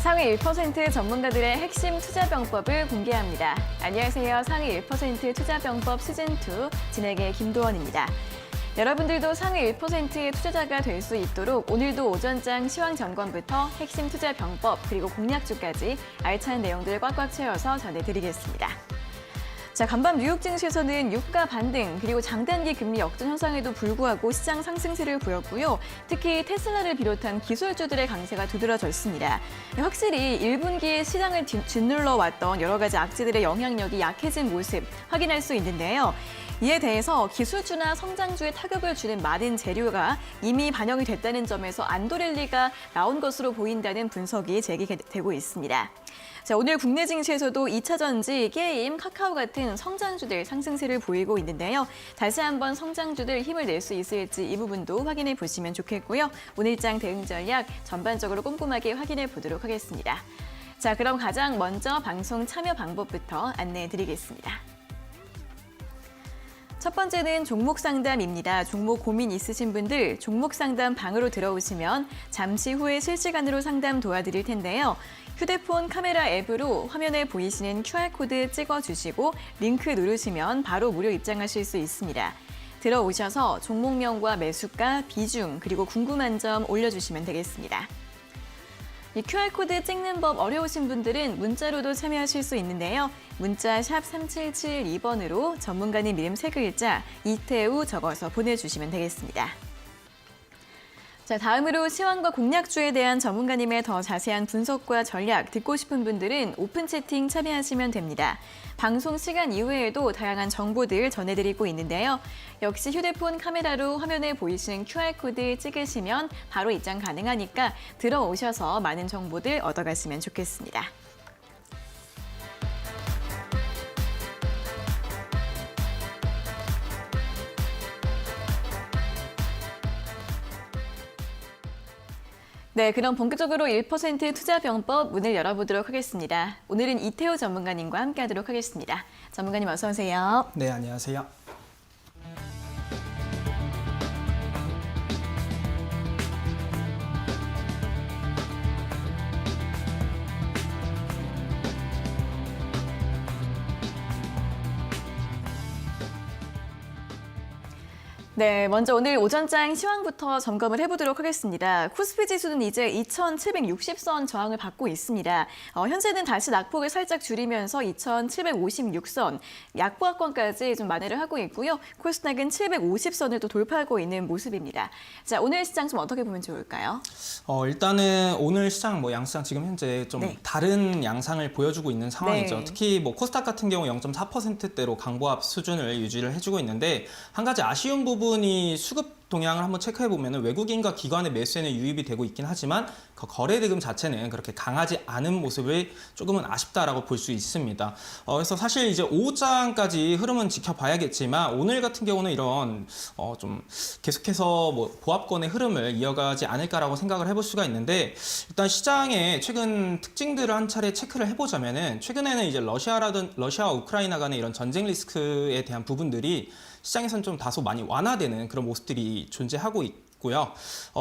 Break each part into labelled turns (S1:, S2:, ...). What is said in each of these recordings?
S1: 상위 1% 전문가들의 핵심 투자병법을 공개합니다. 안녕하세요. 상위 1% 투자병법 시즌2 진행의 김도원입니다. 여러분들도 상위 1%의 투자자가 될 수 있도록 오늘도 오전장 시황점검부터 핵심 투자병법 그리고 공략주까지 알찬 내용들 꽉꽉 채워서 전해드리겠습니다. 자, 간밤 뉴욕 증시에서는 유가 반등 그리고 장단기 금리 역전 현상에도 불구하고 시장 상승세를 보였고요. 특히 테슬라를 비롯한 기술주들의 강세가 두드러졌습니다. 확실히 1분기에 시장을 짓눌러 왔던 여러 가지 악재들의 영향력이 약해진 모습 확인할 수 있는데요. 이에 대해서 기술주나 성장주에 타격을 주는 많은 재료가 이미 반영이 됐다는 점에서 안도 랠리가 나온 것으로 보인다는 분석이 제기되고 있습니다. 자, 오늘 국내 증시에서도 2차 전지, 게임, 카카오 같은 성장주들 상승세를 보이고 있는데요. 다시 한번 성장주들 힘을 낼 수 있을지 이 부분도 확인해 보시면 좋겠고요. 오늘장 대응 전략 전반적으로 꼼꼼하게 확인해 보도록 하겠습니다. 자, 그럼 가장 먼저 방송 참여 방법부터 안내해 드리겠습니다. 첫 번째는 종목 상담입니다. 종목 고민 있으신 분들 종목 상담 방으로 들어오시면 잠시 후에 실시간으로 상담 도와드릴 텐데요. 휴대폰 카메라 앱으로 화면에 보이시는 QR코드 찍어주시고 링크 누르시면 바로 무료 입장하실 수 있습니다. 들어오셔서 종목명과 매수가, 비중, 그리고 궁금한 점 올려주시면 되겠습니다. 이 QR코드 찍는 법 어려우신 분들은 문자로도 참여하실 수 있는데요. 문자 샵 3772번으로 전문가님 이름 3글자 이태우 적어서 보내주시면 되겠습니다. 자, 다음으로 시황과 공략주에 대한 전문가님의 더 자세한 분석과 전략 듣고 싶은 분들은 오픈 채팅 참여하시면 됩니다. 방송 시간 이후에도 다양한 정보들 전해드리고 있는데요. 역시 휴대폰 카메라로 화면에 보이시는 QR코드 찍으시면 바로 입장 가능하니까 들어오셔서 많은 정보들 얻어가시면 좋겠습니다. 네, 그럼 본격적으로 1% 투자병법 문을 열어보도록 하겠습니다. 오늘은 이태우 전문가님과 함께하도록 하겠습니다. 전문가님 어서 오세요.
S2: 네, 안녕하세요.
S1: 네, 먼저 오늘 오전장 시황부터 점검을 해보도록 하겠습니다. 코스피 지수는 이제 2,760선 저항을 받고 있습니다. 현재는 다시 낙폭을 살짝 줄이면서 2,756선, 약보합권까지 좀 만회를 하고 있고요. 코스닥은 750선을 또 돌파하고 있는 모습입니다. 자, 오늘 시장 좀 어떻게 보면 좋을까요?
S2: 일단은 오늘 시장 양시장 지금 현재 좀
S1: 네.
S2: 다른 양상을 보여주고 있는 상황이죠.
S1: 네.
S2: 특히 코스닥 같은 경우 0.4%대로 강보합 수준을 유지를 해주고 있는데 한 가지 아쉬운 부분이 수급 동향을 한번 체크해 보면 외국인과 기관의 매수에는 유입이 되고 있긴 하지만 그 거래 대금 자체는 그렇게 강하지 않은 모습이 조금은 아쉽다라고 볼 수 있습니다. 그래서 사실 이제 오후장까지 흐름은 지켜봐야겠지만 오늘 같은 경우는 이런 좀 계속해서 보합권의 흐름을 이어가지 않을까라고 생각을 해볼 수가 있는데 일단 시장의 최근 특징들을 한 차례 체크를 해보자면은 최근에는 이제 러시아와 우크라이나 간의 이런 전쟁 리스크에 대한 부분들이 시장에서는 좀 다소 많이 완화되는 그런 모습들이 존재하고 있고요.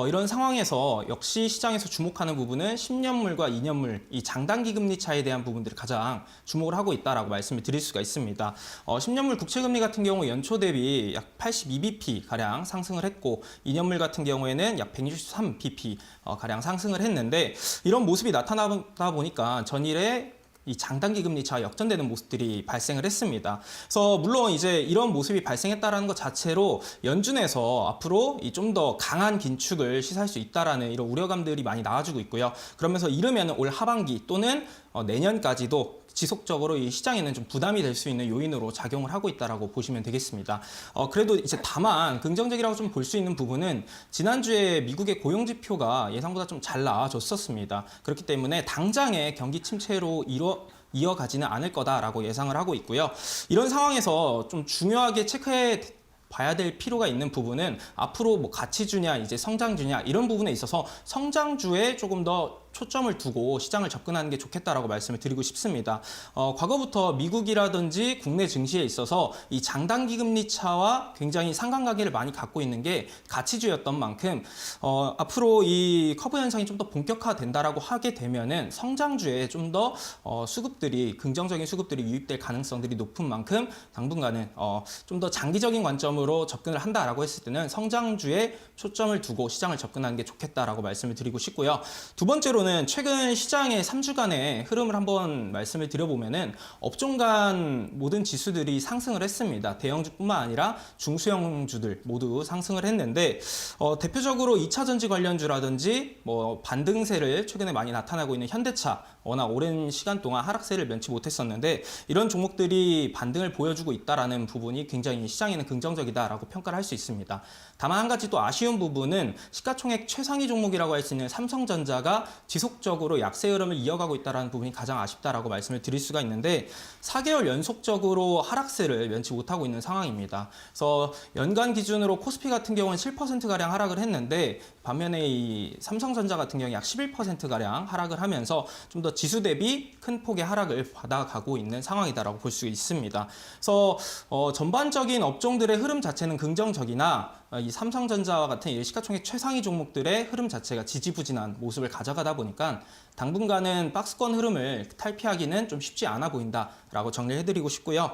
S2: 이런 상황에서 역시 시장에서 주목하는 부분은 10년물과 2년물, 이 장단기 금리 차에 대한 부분들을 가장 주목을 하고 있다라고 말씀을 드릴 수가 있습니다. 10년물 국채금리 같은 경우 연초 대비 약 82bp 가량 상승을 했고 2년물 같은 경우에는 약 163bp 가량 상승을 했는데 이런 모습이 나타나다 보니까 전일에 이 장단기 금리 차 역전되는 모습들이 발생을 했습니다. 그래서 물론 이제 이런 모습이 발생했다라는 것 자체로 연준에서 앞으로 이 좀 더 강한 긴축을 시사할 수 있다라는 이런 우려감들이 많이 나와주고 있고요. 그러면서 이르면 올 하반기 또는 내년까지도 지속적으로 이 시장에는 좀 부담이 될 수 있는 요인으로 작용을 하고 있다라고 보시면 되겠습니다. 그래도 이제 다만 긍정적이라고 좀 볼 수 있는 부분은 지난주에 미국의 고용 지표가 예상보다 좀 잘 나와줬었습니다. 그렇기 때문에 당장의 경기 침체로 이어가지는 않을 거다라고 예상을 하고 있고요. 이런 상황에서 좀 중요하게 체크해 봐야 될 필요가 있는 부분은 앞으로 가치주냐 이제 성장주냐 이런 부분에 있어서 성장주에 조금 더 초점을 두고 시장을 접근하는 게 좋겠다라고 말씀을 드리고 싶습니다. 과거부터 미국이라든지 국내 증시에 있어서 이 장단기 금리 차와 굉장히 상관관계를 많이 갖고 있는 게 가치주였던 만큼 앞으로 이 커브 현상이 좀 더 본격화된다라고 하게 되면은 성장주에 좀 더 수급들이 긍정적인 수급들이 유입될 가능성들이 높은 만큼 당분간은 좀 더 장기적인 관점으로 접근을 한다라고 했을 때는 성장주에 초점을 두고 시장을 접근하는 게 좋겠다라고 말씀을 드리고 싶고요. 두 번째로는 최근 시장의 3주간의 흐름을 한번 말씀을 드려보면은 업종 간 모든 지수들이 상승을 했습니다. 대형주뿐만 아니라 중소형주들 모두 상승을 했는데 대표적으로 2차 전지 관련주라든지 뭐 반등세를 최근에 많이 나타나고 있는 현대차 워낙 오랜 시간 동안 하락세를 면치 못했었는데 이런 종목들이 반등을 보여주고 있다라는 부분이 굉장히 시장에는 긍정적이다라고 평가를 할 수 있습니다. 다만 한 가지 또 아쉬운 부분은 시가총액 최상위 종목이라고 할 수 있는 삼성전자가 지속적으로 약세 흐름을 이어가고 있다는 부분이 가장 아쉽다라고 말씀을 드릴 수가 있는데 4개월 연속적으로 하락세를 면치 못하고 있는 상황입니다. 그래서 연간 기준으로 코스피 같은 경우는 7%가량 하락을 했는데 반면에 이 삼성전자 같은 경우 약 11%가량 하락을 하면서 좀 더 지수 대비 큰 폭의 하락을 받아가고 있는 상황이다라고 볼 수 있습니다. 그래서 전반적인 업종들의 흐름 자체는 긍정적이나 이 삼성전자와 같은 이 시가총액 최상위 종목들의 흐름 자체가 지지부진한 모습을 가져가다 보니까 당분간은 박스권 흐름을 탈피하기는 좀 쉽지 않아 보인다라고 정리해드리고 싶고요.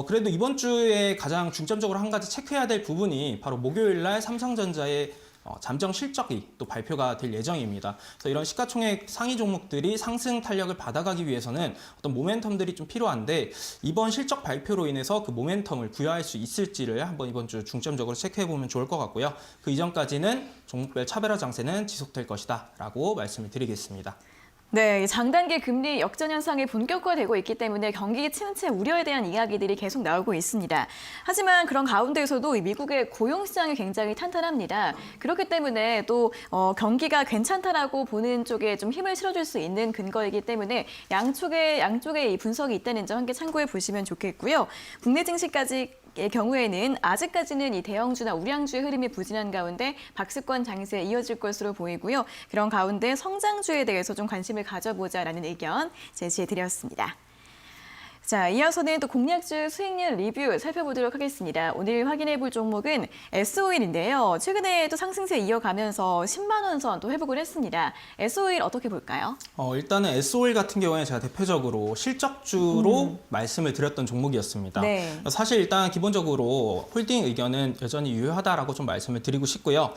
S2: 그래도 이번 주에 가장 중점적으로 한 가지 체크해야 될 부분이 바로 목요일 날 삼성전자의 잠정 실적이 또 발표가 될 예정입니다. 그래서 이런 시가총액 상위 종목들이 상승 탄력을 받아가기 위해서는 어떤 모멘텀들이 좀 필요한데 이번 실적 발표로 인해서 그 모멘텀을 부여할 수 있을지를 한번 이번 주 중점적으로 체크해 보면 좋을 것 같고요. 그 이전까지는 종목별 차별화 장세는 지속될 것이다라고 말씀을 드리겠습니다.
S1: 네, 장단기 금리 역전 현상이 본격화되고 있기 때문에 경기 침체 우려에 대한 이야기들이 계속 나오고 있습니다. 하지만 그런 가운데에서도 이 미국의 고용 시장이 굉장히 탄탄합니다. 그렇기 때문에 또 경기가 괜찮다라고 보는 쪽에 좀 힘을 실어줄 수 있는 근거이기 때문에 양쪽의 이 분석이 있다는 점 함께 참고해 보시면 좋겠고요. 국내 증시까지 의 경우에는 아직까지는 이 대형주나 우량주의 흐름이 부진한 가운데 박스권 장세 이어질 것으로 보이고요. 그런 가운데 성장주에 대해서 좀 관심을 가져보자라는 의견 제시해드렸습니다. 자, 이어서는 또 공략주 수익률 리뷰 살펴보도록 하겠습니다. 오늘 확인해 볼 종목은 S오일인데요. 최근에 또 상승세 이어가면서 10만 원 선 또 회복을 했습니다. S오일 어떻게 볼까요?
S2: 일단은 S오일 같은 경우에 제가 대표적으로 실적주로 말씀을 드렸던 종목이었습니다.
S1: 네.
S2: 사실 일단 기본적으로 홀딩 의견은 여전히 유효하다라고 좀 말씀을 드리고 싶고요.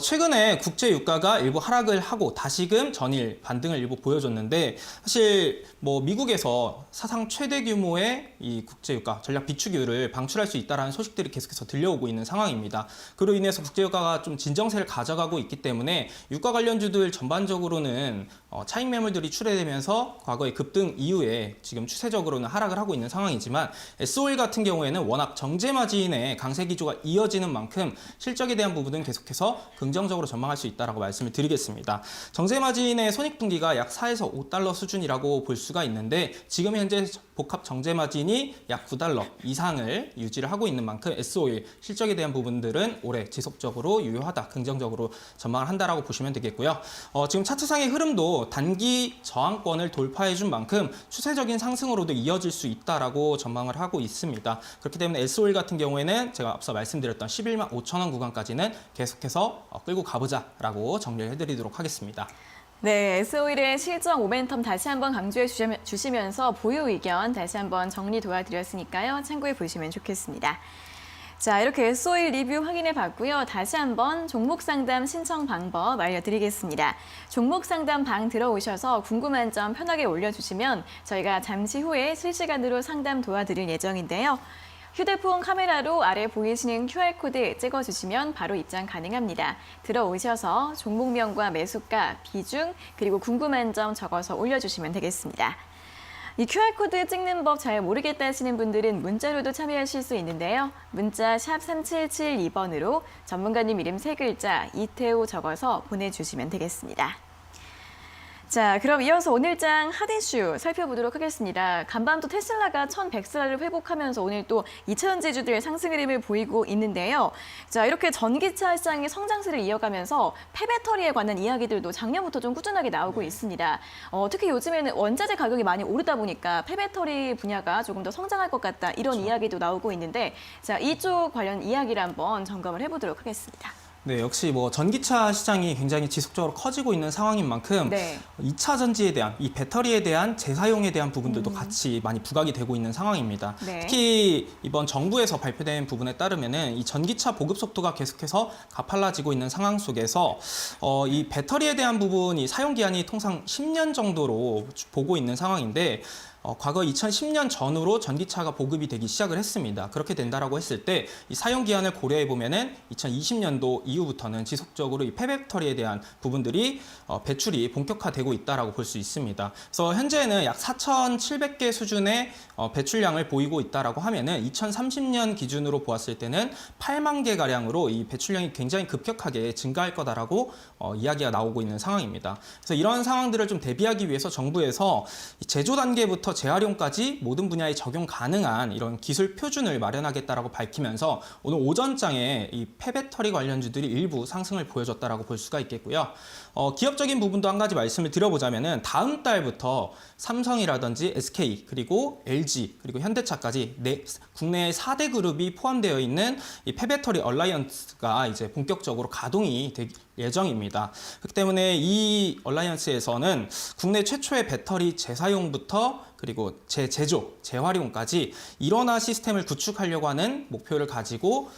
S2: 최근에 국제 유가가 일부 하락을 하고 다시금 전일 반등을 일부 보여줬는데 사실 뭐 미국에서 사상 최대 규모의 이 국제유가 전략 비축유를 방출할 수 있다는 소식들이 계속해서 들려오고 있는 상황입니다. 그로 인해서 국제유가가 좀 진정세를 가져가고 있기 때문에 유가 관련주들 전반적으로는 차익 매물들이 출회되면서 과거의 급등 이후에 지금 추세적으로는 하락을 하고 있는 상황이지만 S오일 같은 경우에는 워낙 정제 마진의 강세 기조가 이어지는 만큼 실적에 대한 부분은 계속해서 긍정적으로 전망할 수 있다라고 말씀을 드리겠습니다. 정제 마진의 손익분기가 약 4에서 5달러 수준이라고 볼 수가 있는데 지금 현재 복합 정제 마진이 약 9달러 이상을 유지를 하고 있는 만큼 S오일 실적에 대한 부분들은 올해 지속적으로 유효하다, 긍정적으로 전망을 한다라고 보시면 되겠고요. 지금 차트상의 흐름도 단기 저항권을 돌파해 준 만큼 추세적인 상승으로도 이어질 수 있다라고 전망을 하고 있습니다. 그렇기 때문에 S오일 같은 경우에는 제가 앞서 말씀드렸던 11만 5천 원 구간까지는 계속해서 끌고 가보자라고 정리를 해드리도록 하겠습니다.
S1: 네, S오일의 실적 모멘텀 다시 한번 강조해 주시면서 보유 의견 다시 한번 정리 도와드렸으니까요. 참고해 보시면 좋겠습니다. 자, 이렇게 S오일 리뷰 확인해 봤고요. 다시 한번 종목 상담 신청 방법 알려드리겠습니다. 종목 상담 방 들어오셔서 궁금한 점 편하게 올려주시면 저희가 잠시 후에 실시간으로 상담 도와드릴 예정인데요. 휴대폰 카메라로 아래 보이시는 QR코드 찍어주시면 바로 입장 가능합니다. 들어오셔서 종목명과 매수가, 비중, 그리고 궁금한 점 적어서 올려주시면 되겠습니다. 이 QR코드 찍는 법 잘 모르겠다 하시는 분들은 문자로도 참여하실 수 있는데요. 문자 샵 3772번으로 전문가님 이름 3글자 이태호 적어서 보내주시면 되겠습니다. 자, 그럼 이어서 오늘장 핫이슈 살펴보도록 하겠습니다. 간밤 또 테슬라가 1,100살을 회복하면서 오늘 또 2차전지주들 상승 흐름을 보이고 있는데요. 자, 이렇게 전기차 시장의 성장세를 이어가면서 폐배터리에 관한 이야기들도 작년부터 좀 꾸준하게 나오고 있습니다. 특히 요즘에는 원자재 가격이 많이 오르다 보니까 폐배터리 분야가 조금 더 성장할 것 같다 이런 이야기도 나오고 있는데 자, 이쪽 관련 이야기를 한번 점검을 해보도록 하겠습니다.
S2: 네, 역시 뭐 전기차 시장이 굉장히 지속적으로 커지고 있는 상황인 만큼
S1: 네.
S2: 2차 전지에 대한 이 배터리에 대한 재사용에 대한 부분들도 같이 많이 부각이 되고 있는 상황입니다.
S1: 네.
S2: 특히 이번 정부에서 발표된 부분에 따르면은 이 전기차 보급 속도가 계속해서 가팔라지고 있는 상황 속에서 이 배터리에 대한 부분이 사용 기한이 통상 10년 정도로 보고 있는 상황인데 과거 2010년 전후로 전기차가 보급이 되기 시작을 했습니다. 그렇게 된다라고 했을 때 이 사용 기한을 고려해 보면은 2020년도 이후부터는 지속적으로 이 폐배터리에 대한 부분들이 배출이 본격화되고 있다라고 볼 수 있습니다. 그래서 현재는 약 4,700개 수준의 배출량을 보이고 있다라고 하면은 2030년 기준으로 보았을 때는 8만 개 가량으로 이 배출량이 굉장히 급격하게 증가할 거다라고 이야기가 나오고 있는 상황입니다. 그래서 이런 상황들을 좀 대비하기 위해서 정부에서 제조 단계부터 재활용까지 모든 분야에 적용 가능한 이런 기술 표준을 마련하겠다라고 밝히면서 오늘 오전장에 이 폐배터리 관련주들이 일부 상승을 보여줬다라고 볼 수가 있겠고요. 기업적인 부분도 한 가지 말씀을 드려보자면은 다음 달부터 삼성이라든지 SK 그리고 LG 그리고 현대차까지 국내 4대 그룹이 포함되어 있는 이 폐배터리 얼라이언스가 이제 본격적으로 가동이 될 예정입니다. 그렇기 때문에 이 얼라이언스에서는 국내 최초의 배터리 재사용부터 그리고 재제조, 재활용까지 일원화 시스템을 구축하려고 하는 목표를 가지고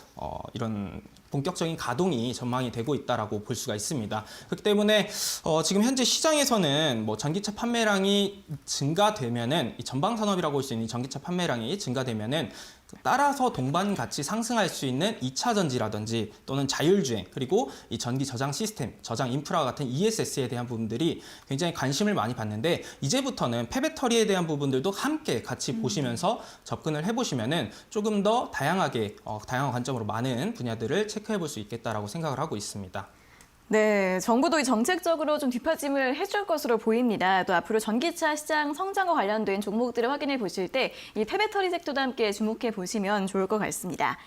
S2: 이런 본격적인 가동이 전망이 되고 있다라고 볼 수가 있습니다. 그렇기 때문에 지금 현재 시장에서는 뭐 전기차 판매량이 증가되면은 이 전방 산업이라고 할 수 있는 전기차 판매량이 증가되면은 따라서 동반 같이 상승할 수 있는 2차 전지라든지 또는 자율주행 그리고 이 전기 저장 시스템, 저장 인프라 같은 ESS에 대한 부분들이 굉장히 관심을 많이 받는데 이제부터는 폐배터리에 대한 부분들도 함께 같이 보시면서 접근을 해보시면은 조금 더 다양하게 다양한 관점으로 많은 분야들을 체크해 볼 수 있겠다라고 생각을 하고 있습니다.
S1: 네, 정부도 이 정책적으로 좀 뒷받침을 해줄 것으로 보입니다. 또 앞으로 전기차 시장 성장과 관련된 종목들을 확인해 보실 때 이 폐배터리 섹터도 함께 주목해 보시면 좋을 것 같습니다.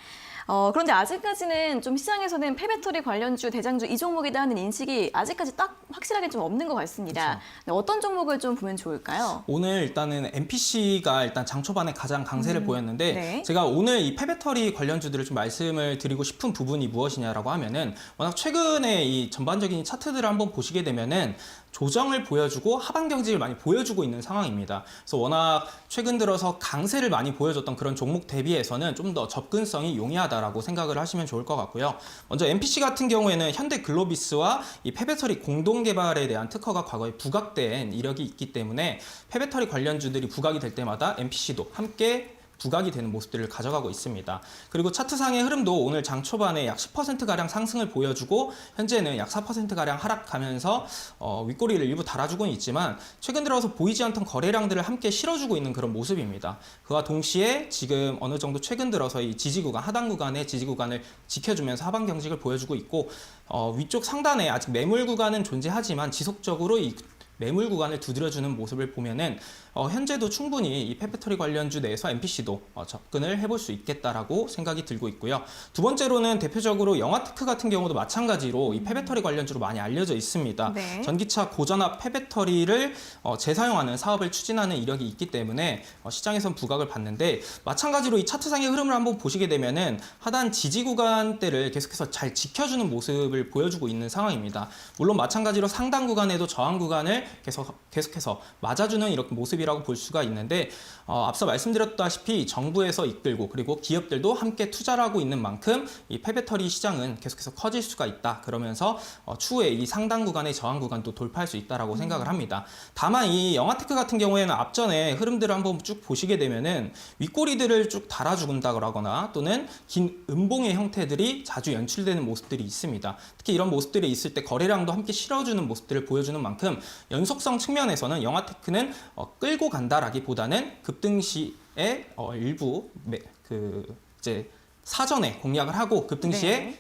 S1: 그런데 아직까지는 좀 시장에서는 폐배터리 관련주, 대장주 이 종목이다 하는 인식이 아직까지 딱 확실하게 좀 없는 것 같습니다. 그렇죠. 어떤 종목을 좀 보면 좋을까요?
S2: 오늘 일단은 MPC가 일단 장 초반에 가장 강세를 보였는데
S1: 네.
S2: 제가 오늘 이 폐배터리 관련주들을 좀 말씀을 드리고 싶은 부분이 무엇이냐라고 하면은 워낙 최근에 이 전반적인 차트들을 한번 보시게 되면은 조정을 보여주고 하방 경직을 많이 보여주고 있는 상황입니다. 그래서 워낙 최근 들어서 강세를 많이 보여줬던 그런 종목 대비해서는 좀 더 접근성이 용이하다라고 생각을 하시면 좋을 것 같고요. 먼저 MPC 같은 경우에는 현대 글로비스와 이 폐배터리 공동 개발에 대한 특허가 과거에 부각된 이력이 있기 때문에 폐배터리 관련주들이 부각이 될 때마다 MPC도 함께 부각이 되는 모습들을 가져가고 있습니다. 그리고 차트상의 흐름도 오늘 장 초반에 약 10%가량 상승을 보여주고 현재는 약 4%가량 하락하면서 윗꼬리를 일부 달아주고는 있지만 최근 들어서 보이지 않던 거래량들을 함께 실어주고 있는 그런 모습입니다. 그와 동시에 지금 어느 정도 최근 들어서 이 지지 구간, 하단 구간의 지지 구간을 지켜주면서 하방 경직을 보여주고 있고 위쪽 상단에 아직 매물 구간은 존재하지만 지속적으로 이 매물 구간을 두드려주는 모습을 보면은 현재도 충분히 이 폐배터리 관련주 내에서 MPC도 접근을 해볼 수 있겠다라고 생각이 들고 있고요. 두 번째로는 대표적으로 영화테크 같은 경우도 마찬가지로 이 폐배터리 관련주로 많이 알려져 있습니다.
S1: 네.
S2: 전기차 고전압 폐배터리를 재사용하는 사업을 추진하는 이력이 있기 때문에 시장에선 부각을 받는데 마찬가지로 이 차트상의 흐름을 한번 보시게 되면은 하단 지지 구간대를 계속해서 잘 지켜주는 모습을 보여주고 있는 상황입니다. 물론 마찬가지로 상단 구간에도 저항 구간을 계속해서 맞아주는 이렇게 모습이라고 볼 수가 있는데 앞서 말씀드렸다시피 정부에서 이끌고 그리고 기업들도 함께 투자를 하고 있는 만큼 이 폐배터리 시장은 계속해서 커질 수가 있다. 그러면서 추후에 이 상단 구간의 저항 구간도 돌파할 수 있다라고 생각을 합니다. 다만 이 영화테크 같은 경우에는 앞전에 흐름들을 한번 쭉 보시게 되면은 윗꼬리들을 쭉 달아준다거나 또는 긴 음봉의 형태들이 자주 연출되는 모습들이 있습니다. 특히 이런 모습들이 있을 때 거래량도 함께 실어주는 모습들을 보여주는 만큼 연속성 측면에서는 영화테크는 끌고 간다라기보다는 급등 시에 일부 이제 사전에 공략을 하고 급등 시에
S1: 네.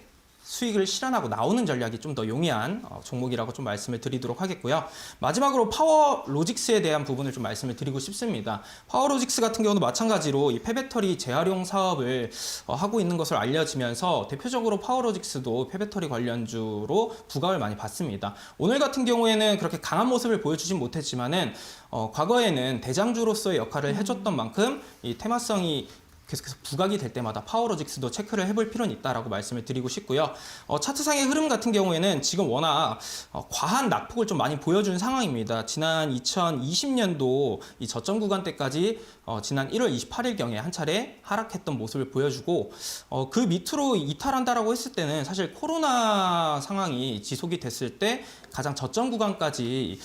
S2: 수익을 실현하고 나오는 전략이 좀 더 용이한 종목이라고 좀 말씀을 드리도록 하겠고요. 마지막으로 파워로직스에 대한 부분을 좀 말씀을 드리고 싶습니다. 파워로직스 같은 경우도 마찬가지로 이 폐배터리 재활용 사업을 하고 있는 것으로 알려지면서 대표적으로 파워로직스도 폐배터리 관련주로 부각을 많이 받습니다. 오늘 같은 경우에는 그렇게 강한 모습을 보여주진 못했지만은 과거에는 대장주로서의 역할을 해줬던 만큼 이 테마성이 계속해서 부각이 될 때마다 파워로직스도 체크를 해볼 필요는 있다라고 말씀을 드리고 싶고요. 차트상의 흐름 같은 경우에는 지금 워낙 과한 낙폭을 좀 많이 보여준 상황입니다. 지난 2020년도 이 저점 구간대까지 지난 1월 28일경에 한 차례 하락했던 모습을 보여주고 그 밑으로 이탈한다라고 했을 때는 사실 코로나 상황이 지속이 됐을 때 가장 저점 구간까지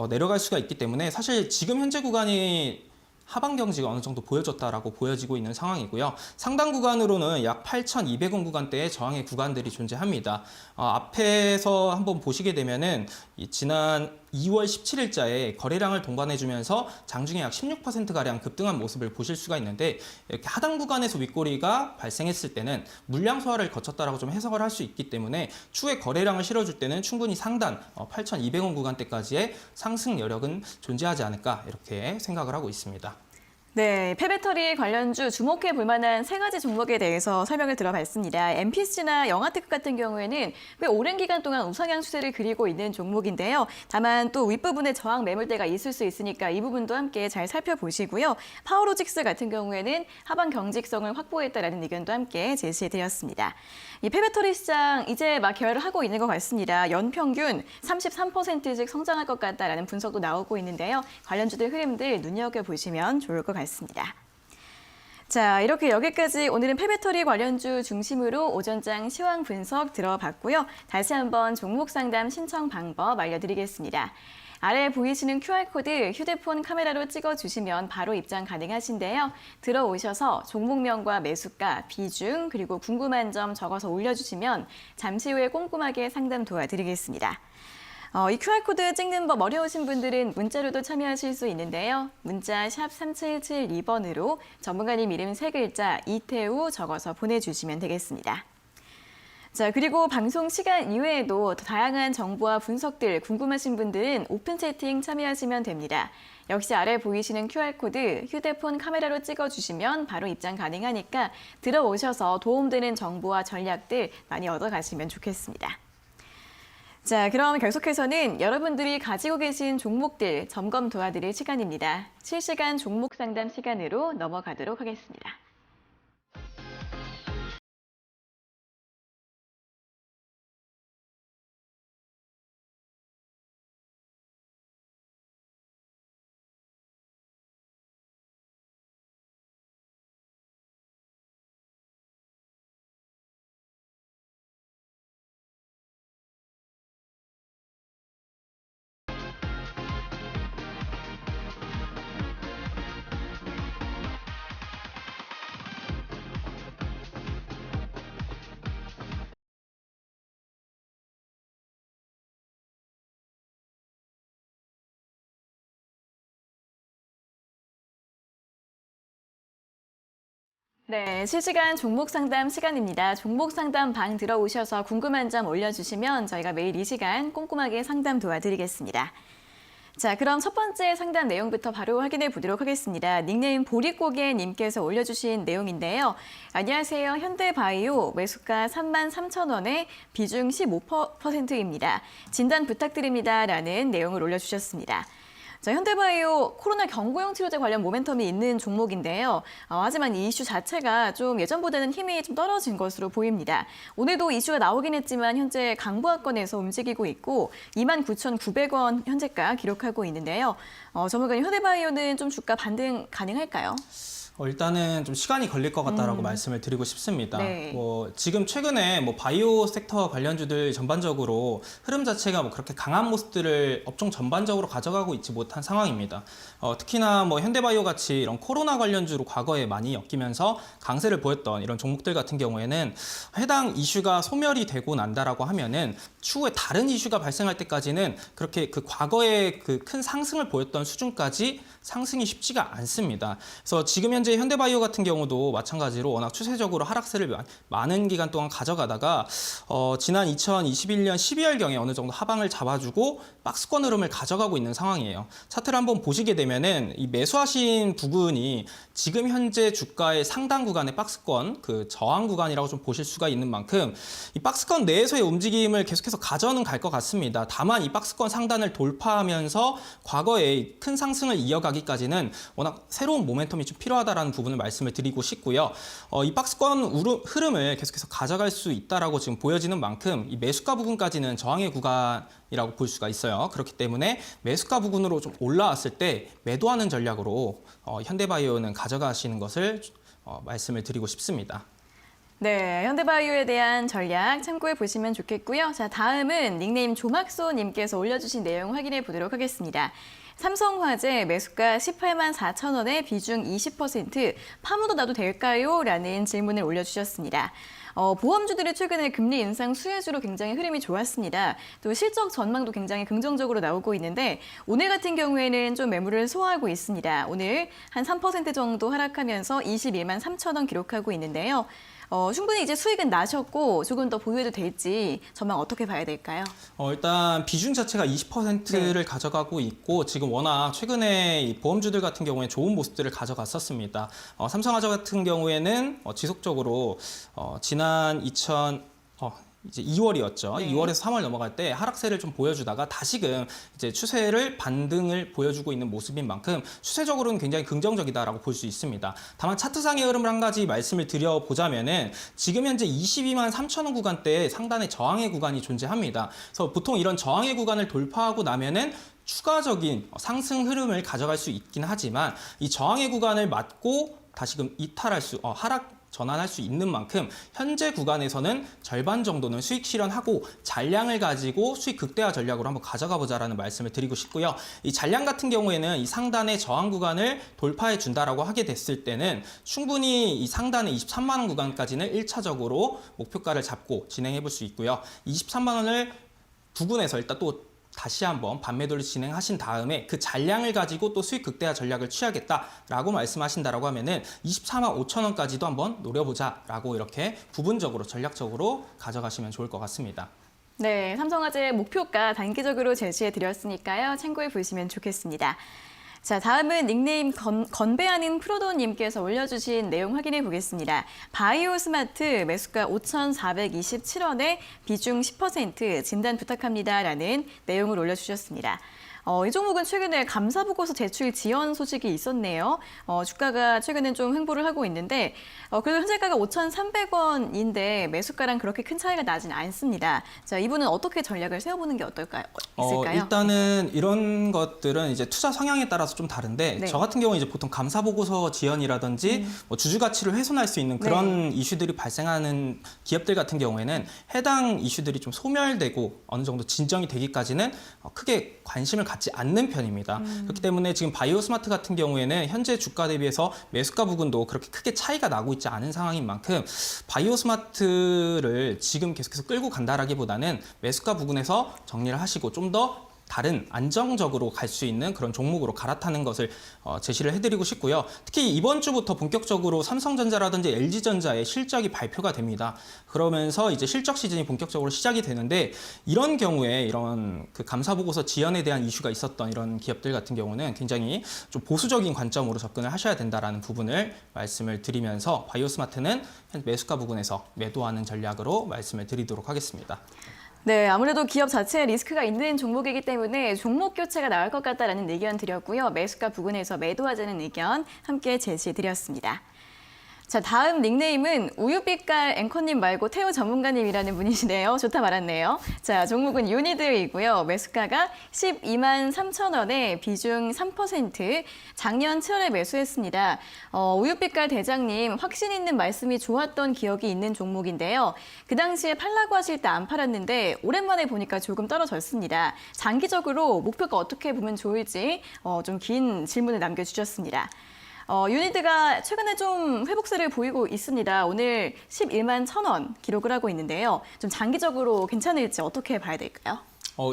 S2: 내려갈 수가 있기 때문에 사실 지금 현재 구간이 하방 경지가 어느 정도 보여졌다라고 보여지고 있는 상황이고요. 상단 구간으로는 약 8,200원 구간대의 저항의 구간들이 존재합니다. 앞에서 한번 보시게 되면은 지난 2월 17일자에 거래량을 동반해주면서 장중에 약 16%가량 급등한 모습을 보실 수가 있는데 이렇게 하단 구간에서 윗꼬리가 발생했을 때는 물량 소화를 거쳤다라고 좀 해석을 할 수 있기 때문에 추후에 거래량을 실어줄 때는 충분히 상단 8,200원 구간대까지의 상승 여력은 존재하지 않을까 이렇게 생각을 하고 있습니다.
S1: 네, 폐배터리 관련주 주목해 볼 만한 세 가지 종목에 대해서 설명을 들어봤습니다. MPC나 영하테크 같은 경우에는 꽤 오랜 기간 동안 우상향 추세를 그리고 있는 종목인데요. 다만 또 윗부분에 저항 매물대가 있을 수 있으니까 이 부분도 함께 잘 살펴보시고요. 파워로직스 같은 경우에는 하방 경직성을 확보했다라는 의견도 함께 제시해드렸습니다. 이 폐배터리 시장 이제 막 개화를 하고 있는 것 같습니다. 연평균 33%씩 성장할 것 같다라는 분석도 나오고 있는데요. 관련주들 흐름들 눈여겨보시면 좋을 것 같습니다. 자, 이렇게 여기까지 오늘은 폐배터리 관련주 중심으로 오전장 시황 분석 들어봤고요. 다시 한번 종목 상담 신청 방법 알려드리겠습니다. 아래 보이시는 QR코드 휴대폰 카메라로 찍어주시면 바로 입장 가능하신데요. 들어오셔서 종목명과 매수가, 비중, 그리고 궁금한 점 적어서 올려주시면 잠시 후에 꼼꼼하게 상담 도와드리겠습니다. 이 QR코드 찍는 법 어려우신 분들은 문자로도 참여하실 수 있는데요. 문자 샵 3772번으로 전문가님 이름 3글자 이태우 적어서 보내주시면 되겠습니다. 자, 그리고 방송 시간 이외에도 더 다양한 정보와 분석들 궁금하신 분들은 오픈 채팅 참여하시면 됩니다. 역시 아래 보이시는 QR코드 휴대폰 카메라로 찍어주시면 바로 입장 가능하니까 들어오셔서 도움되는 정보와 전략들 많이 얻어가시면 좋겠습니다. 자, 그럼 계속해서는 여러분들이 가지고 계신 종목들 점검 도와드릴 시간입니다. 실시간 종목 상담 시간으로 넘어가도록 하겠습니다. 네, 실시간 종목 상담 시간입니다. 종목 상담 방 들어오셔서 궁금한 점 올려주시면 저희가 매일 이 시간 꼼꼼하게 상담 도와드리겠습니다. 자, 그럼 첫 번째 상담 내용부터 바로 확인해 보도록 하겠습니다. 닉네임 보리고개님께서 올려주신 내용인데요. 안녕하세요. 현대바이오 매수가 33,000원에 비중 15%입니다. 진단 부탁드립니다. 라는 내용을 올려주셨습니다. 자, 현대바이오 코로나 경구용 치료제 관련 모멘텀이 있는 종목인데요. 하지만 이 이슈 자체가 좀 예전보다는 힘이 좀 떨어진 것으로 보입니다. 오늘도 이슈가 나오긴 했지만 현재 강보합권에서 움직이고 있고 29,900원 현재가 기록하고 있는데요. 전문가님, 현대바이오는 좀 주가 반등 가능할까요?
S2: 일단은 좀 시간이 걸릴 것 같다라고 말씀을 드리고 싶습니다.
S1: 네.
S2: 지금 최근에 바이오 섹터 관련주들 전반적으로 흐름 자체가 그렇게 강한 모습들을 업종 전반적으로 가져가고 있지 못한 상황입니다. 특히나 현대바이오 같이 이런 코로나 관련주로 과거에 많이 엮이면서 강세를 보였던 이런 종목들 같은 경우에는 해당 이슈가 소멸이 되고 난다라고 하면은 추후에 다른 이슈가 발생할 때까지는 그렇게 그 과거에 그 큰 상승을 보였던 수준까지 상승이 쉽지가 않습니다. 그래서 지금 현재 현대바이오 같은 경우도 마찬가지로 워낙 추세적으로 하락세를 많은 기간 동안 가져가다가 지난 2021년 12월경에 어느 정도 하방을 잡아주고 박스권 흐름을 가져가고 있는 상황이에요. 차트를 한번 보시게 되면은 이 매수하신 부분이 지금 현재 주가의 상당 구간의 박스권, 그 저항 구간이라고 좀 보실 수가 있는 만큼 이 박스권 내에서의 움직임을 계속해서 가져는 갈 것 같습니다. 다만 이 박스권 상단을 돌파하면서 과거의 큰 상승을 이어가기까지는 워낙 새로운 모멘텀이 좀 필요하다라는 부분을 말씀을 드리고 싶고요. 이 박스권 흐름을 계속해서 가져갈 수 있다라고 지금 보여지는 만큼 이 매수가 부분까지는 저항의 구간이라고 볼 수가 있어요. 그렇기 때문에 매수가 부분으로 좀 올라왔을 때 매도하는 전략으로 현대바이오는 가져가시는 것을 말씀을 드리고 싶습니다.
S1: 네, 현대바이오에 대한 전략 참고해 보시면 좋겠고요. 자, 다음은 닉네임 조막소님께서 올려주신 내용 확인해 보도록 하겠습니다. 삼성화재 매수가 18만 4천 원에 비중 20% 파묻어 놔도 될까요? 라는 질문을 올려주셨습니다. 보험주들이 최근에 금리 인상 수혜주로 굉장히 흐름이 좋았습니다. 또 실적 전망도 굉장히 긍정적으로 나오고 있는데 오늘 같은 경우에는 좀 매물을 소화하고 있습니다. 오늘 한 3% 정도 하락하면서 21만 3천 원 기록하고 있는데요. 충분히 이제 수익은 나셨고 조금 더 보유해도 될지 전망 어떻게 봐야 될까요?
S2: 일단 비중 자체가 20%를 가져가고 있고 지금 워낙 최근에 이 보험주들 같은 경우에 좋은 모습들을 가져갔었습니다. 삼성화재 같은 경우에는 지속적으로 지난 이제 2월이었죠.
S1: 네.
S2: 2월에서 3월 넘어갈 때 하락세를 좀 보여주다가 다시금 이제 추세를 반등을 보여주고 있는 모습인 만큼 추세적으로는 굉장히 긍정적이다라고 볼 수 있습니다. 다만 차트상의 흐름을 한 가지 말씀을 드려보자면은 지금 현재 22만 3천 원 구간대에 상단의 저항의 구간이 존재합니다. 그래서 보통 이런 저항의 구간을 돌파하고 나면은 추가적인 상승 흐름을 가져갈 수 있긴 하지만 이 저항의 구간을 맞고 다시금 하락 전환할 수 있는 만큼 현재 구간에서는 절반 정도는 수익 실현하고 잔량을 가지고 수익 극대화 전략으로 한번 가져가 보자라는 말씀을 드리고 싶고요. 이 잔량 같은 경우에는 이 상단의 저항 구간을 돌파해 준다라고 하게 됐을 때는 충분히 이 상단의 23만 원 구간까지는 1차적으로 목표가를 잡고 진행해 볼 수 있고요. 23만 원을 부근에서 일단 또 다시 한번 반매도를 진행하신 다음에 그 잔량을 가지고 또 수익 극대화 전략을 취하겠다라고 말씀하신다라고 하면은 24만 5천 원까지도 한번 노려보자라고 이렇게 부분적으로 전략적으로 가져가시면 좋을 것 같습니다.
S1: 네, 삼성화재 목표가 단기적으로 제시해 드렸으니까요. 참고해 보시면 좋겠습니다. 자, 다음은 닉네임 건배하는 프로도님께서 올려주신 내용 확인해 보겠습니다. 바이오스마트 매수가 5,427원에 비중 10% 진단 부탁합니다라는 내용을 올려주셨습니다. 이 종목은 최근에 감사보고서 제출 지연 소식이 있었네요. 주가가 최근에 좀 횡보를 하고 있는데 그래도 현재가가 5,300원인데 매수가랑 그렇게 큰 차이가 나진 않습니다. 자, 이분은 어떻게 전략을 세워보는 게 어떨까요? 있을까요?
S2: 일단은 이런 것들은 이제 투자 성향에 따라서 좀 다른데
S1: 네.
S2: 저 같은 경우는 이제 보통 감사보고서 지연이라든지 주주 가치를 훼손할 수 있는 그런 이슈들이 발생하는 기업들 같은 경우에는 해당 이슈들이 좀 소멸되고 어느 정도 진정이 되기까지는 크게 관심을 갖지 않는 편입니다. 그렇기 때문에 지금 바이오스마트 같은 경우에는 현재 주가 대비해서 매수가 부분도 그렇게 크게 차이가 나고 있지 않은 상황인 만큼 바이오스마트를 지금 계속해서 끌고 간다라기보다는 매수가 부분에서 정리를 하시고 좀 더 다른 안정적으로 갈 수 있는 그런 종목으로 갈아타는 것을 제시를 해드리고 싶고요. 특히 이번 주부터 본격적으로 삼성전자라든지 LG전자의 실적이 발표가 됩니다. 그러면서 이제 실적 시즌이 본격적으로 시작이 되는데 이런 경우에 이런 그 감사보고서 지연에 대한 이슈가 있었던 이런 기업들 같은 경우는 굉장히 좀 보수적인 관점으로 접근을 하셔야 된다라는 부분을 말씀을 드리면서 바이오스마트는 매수가 부분에서 매도하는 전략으로 말씀을 드리도록 하겠습니다.
S1: 네, 아무래도 기업 자체에 리스크가 있는 종목이기 때문에 종목 교체가 나올 것 같다라는 의견 드렸고요. 매수가 부근에서 매도하자는 의견 함께 제시해 드렸습니다. 자, 다음 닉네임은 우유빛깔 앵커님 말고 태우 전문가님이라는 분이시네요. 좋다 말았네요. 자, 종목은 유니드이고요. 매수가가 12만 3천 원에 비중 3%, 작년 7월에 매수했습니다. 우유빛깔 대장님 확신 있는 말씀이 좋았던 기억이 있는 종목인데요. 그 당시에 팔라고 하실 때 안 팔았는데 오랜만에 보니까 조금 떨어졌습니다. 장기적으로 목표가 어떻게 보면 좋을지 좀 긴 질문을 남겨주셨습니다. 유니드가 최근에 좀 회복세를 보이고 있습니다. 오늘 11만 1,000원 기록을 하고 있는데요. 좀 장기적으로 괜찮을지 어떻게 봐야 될까요?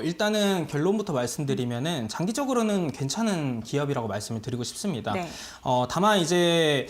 S2: 일단은 결론부터 말씀드리면은 장기적으로는 괜찮은 기업이라고 말씀을 드리고 싶습니다.
S1: 네.
S2: 다만 이제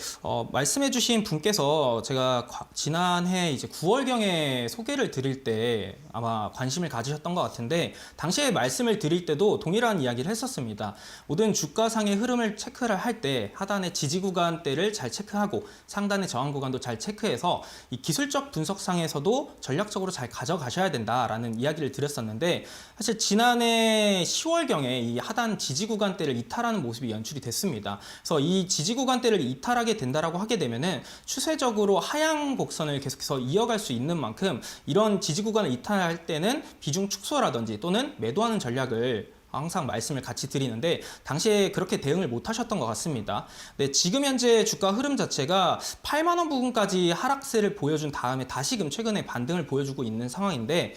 S2: 말씀해주신 분께서 제가 지난해 이제 9월경에 소개를 드릴 때 아마 관심을 가지셨던 것 같은데 당시에 말씀을 드릴 때도 동일한 이야기를 했었습니다. 모든 주가상의 흐름을 체크를 할 때 하단의 지지 구간대를 잘 체크하고 상단의 저항 구간도 잘 체크해서 이 기술적 분석상에서도 전략적으로 잘 가져가셔야 된다라는 이야기를 드렸었는데 사실 지난해 10월경에 이 하단 지지 구간대를 이탈하는 모습이 연출이 됐습니다. 그래서 이 지지 구간대를 이탈하게 된다라고 하게 되면은 추세적으로 하향 곡선을 계속해서 이어갈 수 있는 만큼 이런 지지 구간을 이탈할 때는 비중 축소라든지 또는 매도하는 전략을 항상 말씀을 같이 드리는데 당시에 그렇게 대응을 못 하셨던 것 같습니다. 네, 지금 현재 주가 흐름 자체가 8만 원 부근까지 하락세를 보여준 다음에 다시금 최근에 반등을 보여주고 있는 상황인데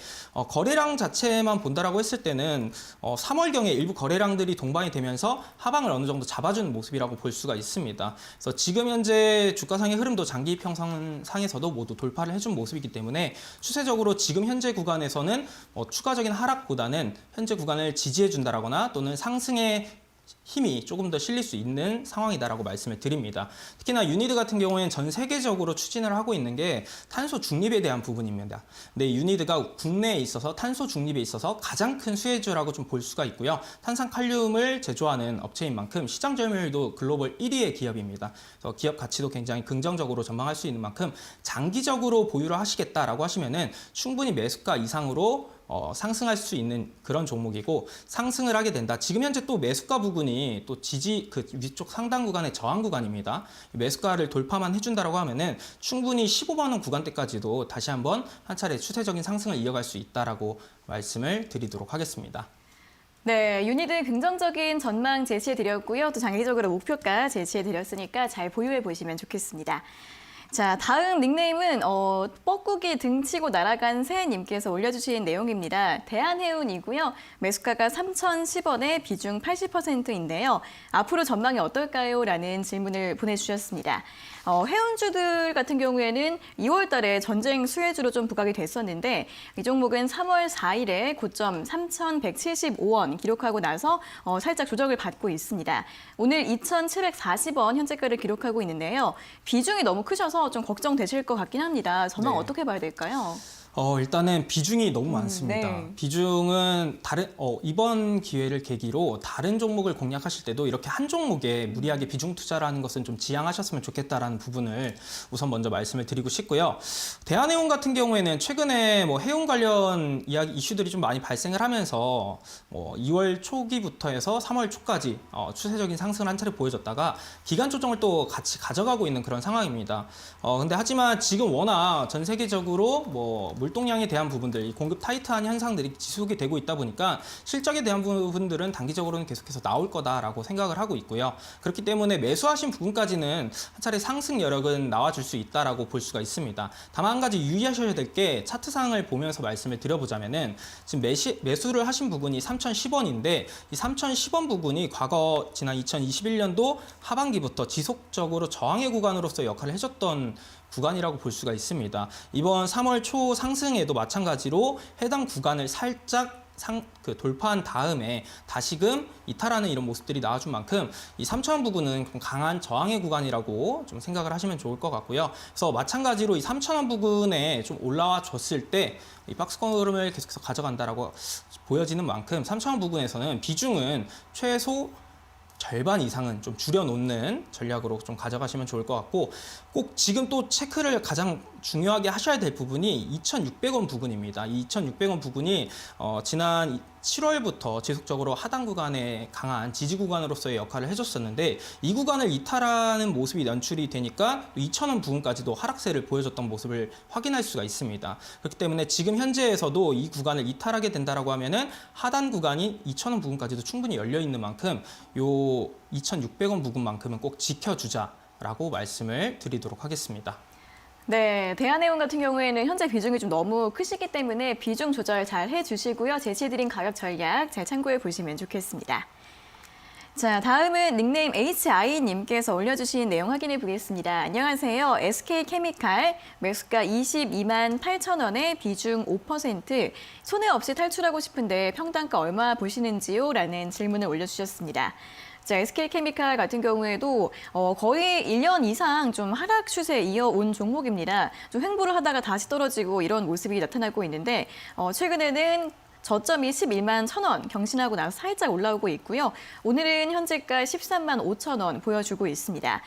S2: 거래량 자체만 본다라고 했을 때는 3월경에 일부 거래량들이 동반이 되면서 하방을 어느 정도 잡아주는 모습이라고 볼 수가 있습니다. 그래서 지금 현재 주가상의 흐름도 장기 평상에서도 모두 돌파를 해준 모습이기 때문에 추세적으로 지금 현재 구간에서는 추가적인 하락보다는 현재 구간을 지지해준다 라거나 또는 상승의 힘이 조금 더 실릴 수 있는 상황이다라고 말씀을 드립니다. 특히나 유니드 같은 경우에는 전 세계적으로 추진을 하고 있는 게 탄소 중립에 대한 부분입니다. 근데 유니드가 국내에 있어서 탄소 중립에 있어서 가장 큰 수혜주라고 좀 볼 수가 있고요. 탄산칼륨을 제조하는 업체인 만큼 시장 점유율도 글로벌 1위의 기업입니다. 그래서 기업 가치도 굉장히 긍정적으로 전망할 수 있는 만큼 장기적으로 보유를 하시겠다라고 하시면은 충분히 매수가 이상으로 상승할 수 있는 그런 종목이고 상승을 하게 된다. 지금 현재 또 매수가 부분이 또 그 위쪽 상단 구간의 저항 구간입니다. 매수가를 돌파만 해준다라고 하면은 충분히 15만 원 구간대까지도 다시 한번 한 차례 추세적인 상승을 이어갈 수 있다라고 말씀을 드리도록 하겠습니다.
S1: 네, 유니드 긍정적인 전망 제시해드렸고요. 또 장기적으로 목표가 제시해드렸으니까 잘 보유해 보시면 좋겠습니다. 자, 다음 닉네임은 뻐꾸기 등치고 날아간 새님께서 올려주신 내용입니다. 대한해운이고요. 매수가가 3,010원에 비중 80%인데요. 앞으로 전망이 어떨까요? 라는 질문을 보내주셨습니다. 해운주들 같은 경우에는 2월 달에 전쟁 수혜주로 좀 부각이 됐었는데 이 종목은 3월 4일에 고점 3,175원 기록하고 나서 살짝 조정을 받고 있습니다. 오늘 2,740원 현재가를 기록하고 있는데요. 비중이 너무 크셔서 좀 걱정되실 것 같긴 합니다. 전망
S2: 네.
S1: 어떻게 봐야 될까요?
S2: 일단은 비중이 너무 많습니다.
S1: 네.
S2: 비중은 이번 기회를 계기로 다른 종목을 공략하실 때도 이렇게 한 종목에 무리하게 비중 투자라는 것은 좀 지양하셨으면 좋겠다라는 부분을 우선 먼저 말씀을 드리고 싶고요. 대한해운 같은 경우에는 최근에 해운 관련 이슈들이 좀 많이 발생을 하면서 2월 초기부터 해서 3월 초까지 추세적인 상승을 한 차례 보여줬다가 기간 조정을 또 같이 가져가고 있는 그런 상황입니다. 근데 하지만 지금 워낙 전 세계적으로 물동량에 대한 부분들, 이 공급 타이트한 현상들이 지속이 되고 있다 보니까 실적에 대한 부분들은 단기적으로는 계속해서 나올 거다라고 생각을 하고 있고요. 그렇기 때문에 매수하신 부분까지는 한 차례 상승 여력은 나와줄 수 있다라고 볼 수가 있습니다. 다만 한 가지 유의하셔야 될 게 차트상을 보면서 말씀을 드려보자면은 지금 매수를 하신 부분이 3,010원인데 이 3,010원 부분이 과거 지난 2021년도 하반기부터 지속적으로 저항의 구간으로서 역할을 해줬던 구간이라고 볼 수가 있습니다. 이번 3월 초 상승에도 마찬가지로 해당 구간을 살짝 돌파한 다음에 다시금 이탈하는 이런 모습들이 나와준 만큼 이 3,000원 부분은 좀 강한 저항의 구간이라고 좀 생각을 하시면 좋을 것 같고요. 그래서 마찬가지로 이 3,000원 부분에 좀 올라와 줬을 때 이 박스권 흐름을 계속해서 가져간다라고 보여지는 만큼 3,000원 부분에서는 비중은 최소 절반 이상은 좀 줄여놓는 전략으로 좀 가져가시면 좋을 것 같고 꼭 지금 또 체크를 가장 중요하게 하셔야 될 부분이 2,600원 부분입니다. 이 2,600원 부분이 지난 7월부터 지속적으로 하단 구간에 강한 지지 구간으로서의 역할을 해줬었는데 이 구간을 이탈하는 모습이 연출이 되니까 2,000원 부분까지도 하락세를 보여줬던 모습을 확인할 수가 있습니다. 그렇기 때문에 지금 현재에서도 이 구간을 이탈하게 된다라고 하면은 하단 구간인 2,000원 부분까지도 충분히 열려 있는 만큼 요 2,600원 부분만큼은 꼭 지켜주자라고 말씀을 드리도록 하겠습니다.
S1: 네, 대한해운 같은 경우에는 현재 비중이 좀 너무 크시기 때문에 비중 조절 잘 해주시고요. 제시해드린 가격 전략 잘 참고해 보시면 좋겠습니다. 자, 다음은 닉네임 HI님께서 올려주신 내용 확인해 보겠습니다. 안녕하세요. SK케미칼 매수가 22만 8천 원에 비중 5%. 손해 없이 탈출하고 싶은데 평단가 얼마 보시는지요? 라는 질문을 올려주셨습니다. 자, SK케미칼 같은 경우에도 거의 1년 이상 좀 하락 추세에 이어온 종목입니다. 좀 횡보를 하다가 다시 떨어지고 이런 모습이 나타나고 있는데 최근에는 저점이 11만 1천 원 경신하고 나서 살짝 올라오고 있고요. 오늘은 현재가 13만 5천 원 보여주고 있습니다.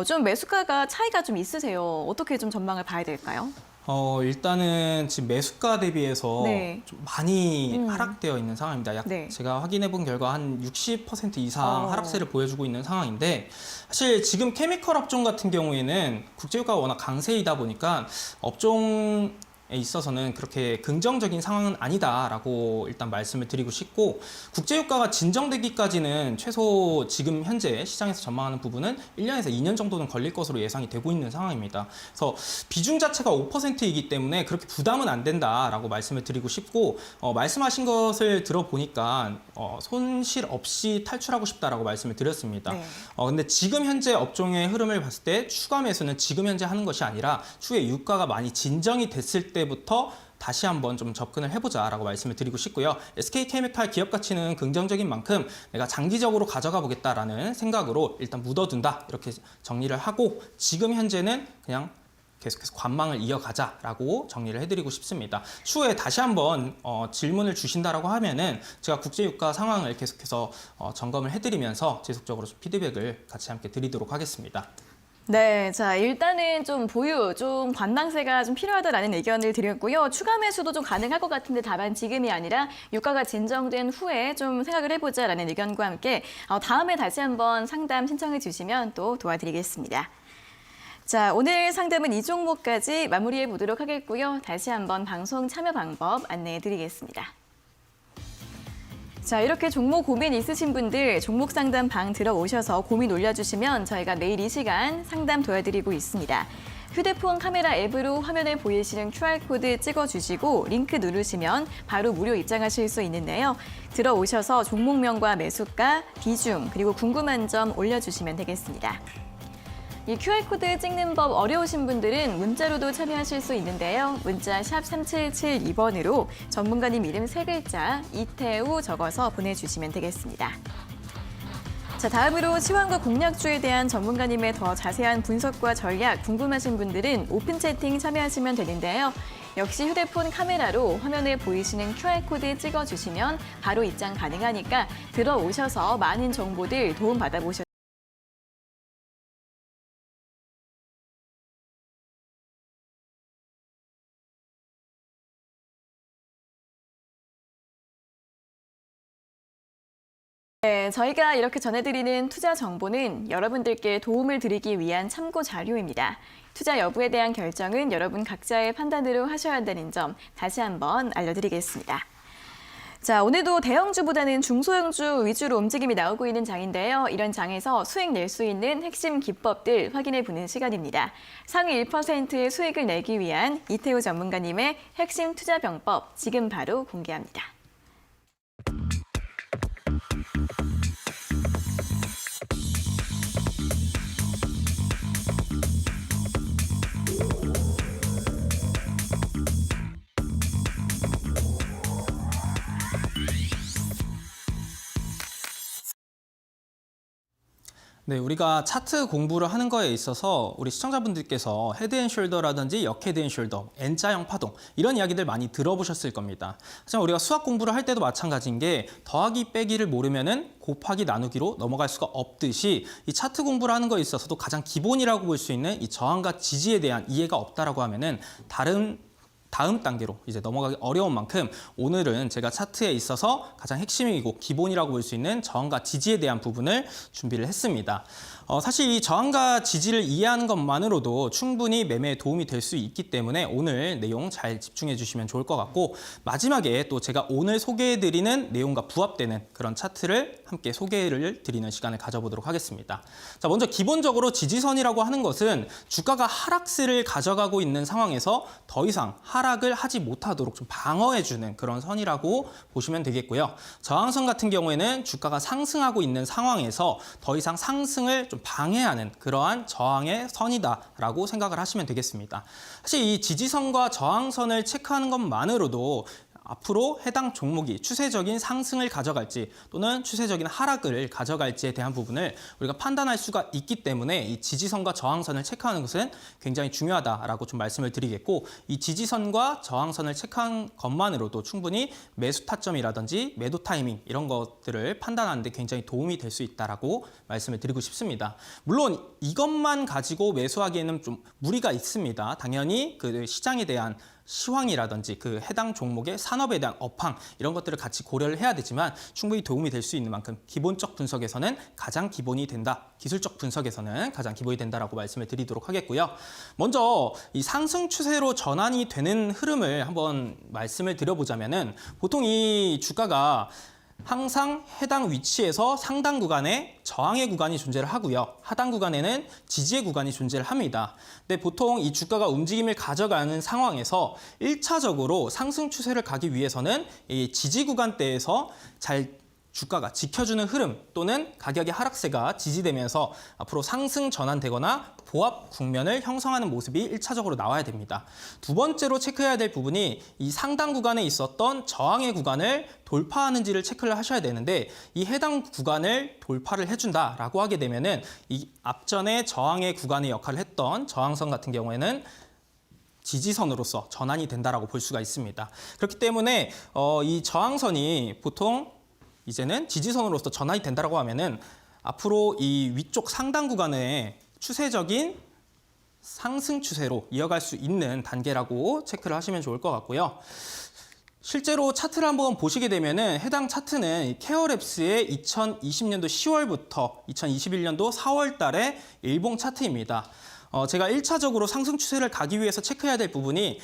S1: 좀 매수가가 차이가 좀 있으세요. 어떻게 좀 전망을 봐야 될까요?
S2: 일단은 지금 매수가 대비해서
S1: 네.
S2: 좀 많이 하락되어 있는 상황입니다.
S1: 네.
S2: 제가 확인해 본 결과 한 60% 이상 하락세를 보여주고 있는 상황인데, 사실 지금 케미컬 업종 같은 경우에는 국제유가가 워낙 강세이다 보니까 업종에 있어서는 그렇게 긍정적인 상황은 아니다라고 일단 말씀을 드리고 싶고, 국제유가가 진정되기까지는 최소 지금 현재 시장에서 전망하는 부분은 1년에서 2년 정도는 걸릴 것으로 예상이 되고 있는 상황입니다. 그래서 비중 자체가 5%이기 때문에 그렇게 부담은 안 된다라고 말씀을 드리고 싶고, 말씀하신 것을 들어보니까 손실 없이 탈출하고 싶다라고 말씀을 드렸습니다.
S1: 네.
S2: 근데 지금 현재 업종의 흐름을 봤을 때 추가 매수는 지금 현재 하는 것이 아니라 추후에 유가가 많이 진정이 됐을 때부터 다시 한번 좀 접근을 해보자라고 말씀을 드리고 싶고요. SK케미칼 기업 가치는 긍정적인 만큼 내가 장기적으로 가져가 보겠다라는 생각으로 일단 묻어둔다, 이렇게 정리를 하고, 지금 현재는 그냥 계속해서 관망을 이어가자라고 정리를 해드리고 싶습니다. 추후에 다시 한번 질문을 주신다라고 하면은 제가 국제유가 상황을 계속해서 점검을 해드리면서 지속적으로 좀 피드백을 같이 함께 드리도록 하겠습니다.
S1: 네, 자, 일단은 좀 보유, 좀 관망세가 좀 필요하다라는 의견을 드렸고요. 추가 매수도 좀 가능할 것 같은데 다만 지금이 아니라 유가가 진정된 후에 좀 생각을 해보자라는 의견과 함께 다음에 다시 한번 상담 신청해 주시면 또 도와드리겠습니다. 자, 오늘 상담은 이 종목까지 마무리해 보도록 하겠고요. 다시 한번 방송 참여 방법 안내해 드리겠습니다. 자, 이렇게 종목 고민 있으신 분들 종목 상담 방 들어오셔서 고민 올려주시면 저희가 매일 이 시간 상담 도와드리고 있습니다. 휴대폰 카메라 앱으로 화면에 보이시는 QR코드 찍어주시고 링크 누르시면 바로 무료 입장하실 수 있는데요. 들어오셔서 종목명과 매수가, 비중, 그리고 궁금한 점 올려주시면 되겠습니다. 이 QR코드 찍는 법 어려우신 분들은 문자로도 참여하실 수 있는데요. 문자 샵 3772번으로 전문가님 이름 3글자 이태우 적어서 보내주시면 되겠습니다. 자, 다음으로 시황과 공략주에 대한 전문가님의 더 자세한 분석과 전략 궁금하신 분들은 오픈 채팅 참여하시면 되는데요. 역시 휴대폰 카메라로 화면에 보이시는 QR코드 찍어주시면 바로 입장 가능하니까 들어오셔서 많은 정보들 도움 받아보셔도 네, 저희가 이렇게 전해드리는 투자 정보는 여러분들께 도움을 드리기 위한 참고 자료입니다. 투자 여부에 대한 결정은 여러분 각자의 판단으로 하셔야 한다는 점 다시 한번 알려드리겠습니다. 자, 오늘도 대형주보다는 중소형주 위주로 움직임이 나오고 있는 장인데요. 이런 장에서 수익 낼 수 있는 핵심 기법들 확인해 보는 시간입니다. 상위 1%의 수익을 내기 위한 이태우 전문가님의 핵심 투자 병법 지금 바로 공개합니다.
S2: 네, 우리가 차트 공부를 하는 거에 있어서 우리 시청자분들께서 헤드앤숄더라든지 역헤드앤숄더, N자형 파동 이런 이야기들 많이 들어보셨을 겁니다. 하지만 우리가 수학 공부를 할 때도 마찬가지인 게 더하기 빼기를 모르면은 곱하기 나누기로 넘어갈 수가 없듯이 이 차트 공부를 하는 거에 있어서도 가장 기본이라고 볼 수 있는 이 저항과 지지에 대한 이해가 없다라고 하면은 다음 단계로 이제 넘어가기 어려운 만큼 오늘은 제가 차트에 있어서 가장 핵심이고 기본이라고 볼 수 있는 저항과 지지에 대한 부분을 준비를 했습니다. 사실 이 저항과 지지를 이해하는 것만으로도 충분히 매매에 도움이 될 수 있기 때문에 오늘 내용 잘 집중해 주시면 좋을 것 같고, 마지막에 또 제가 오늘 소개해드리는 내용과 부합되는 그런 차트를 함께 소개를 드리는 시간을 가져보도록 하겠습니다. 자, 먼저 기본적으로 지지선이라고 하는 것은 주가가 하락세를 가져가고 있는 상황에서 더 이상 하락 하락을 하지 못하도록 좀 방어해주는 그런 선이라고 보시면 되겠고요. 저항선 같은 경우에는 주가가 상승하고 있는 상황에서 더 이상 상승을 좀 방해하는 그러한 저항의 선이다라고 생각을 하시면 되겠습니다. 사실 이 지지선과 저항선을 체크하는 것만으로도 앞으로 해당 종목이 추세적인 상승을 가져갈지 또는 추세적인 하락을 가져갈지에 대한 부분을 우리가 판단할 수가 있기 때문에 이 지지선과 저항선을 체크하는 것은 굉장히 중요하다라고 좀 말씀을 드리겠고, 이 지지선과 저항선을 체크한 것만으로도 충분히 매수 타점이라든지 매도 타이밍 이런 것들을 판단하는 데 굉장히 도움이 될 수 있다라고 말씀을 드리고 싶습니다. 물론 이것만 가지고 매수하기에는 좀 무리가 있습니다. 당연히 그 시장에 대한 시황이라든지 그 해당 종목의 산업에 대한 업황 이런 것들을 같이 고려를 해야 되지만 충분히 도움이 될 수 있는 만큼 기본적 분석에서는 가장 기본이 된다. 기술적 분석에서는 가장 기본이 된다라고 말씀을 드리도록 하겠고요. 먼저 이 상승 추세로 전환이 되는 흐름을 한번 말씀을 드려보자면은 보통 이 주가가 항상 해당 위치에서 상단 구간에 저항의 구간이 존재를 하고요. 하단 구간에는 지지의 구간이 존재를 합니다. 근데 보통 이 주가가 움직임을 가져가는 상황에서 1차적으로 상승 추세를 가기 위해서는 이 지지 구간대에서 잘 주가가 지켜주는 흐름 또는 가격의 하락세가 지지되면서 앞으로 상승 전환되거나 보합 국면을 형성하는 모습이 1차적으로 나와야 됩니다. 두 번째로 체크해야 될 부분이 이 상단 구간에 있었던 저항의 구간을 돌파하는지를 체크를 하셔야 되는데, 이 해당 구간을 돌파를 해준다라고 하게 되면은 이 앞전에 저항의 구간의 역할을 했던 저항선 같은 경우에는 지지선으로서 전환이 된다라고 볼 수가 있습니다. 그렇기 때문에 이 저항선이 보통 이제는 지지선으로서 전환이 된다라고 하면은 앞으로 이 위쪽 상단 구간의 추세적인 상승 추세로 이어갈 수 있는 단계라고 체크를 하시면 좋을 것 같고요. 실제로 차트를 한번 보시게 되면은 해당 차트는 케어랩스의 2020년도 10월부터 2021년도 4월 달의 일봉 차트입니다. 제가 1차적으로 상승 추세를 가기 위해서 체크해야 될 부분이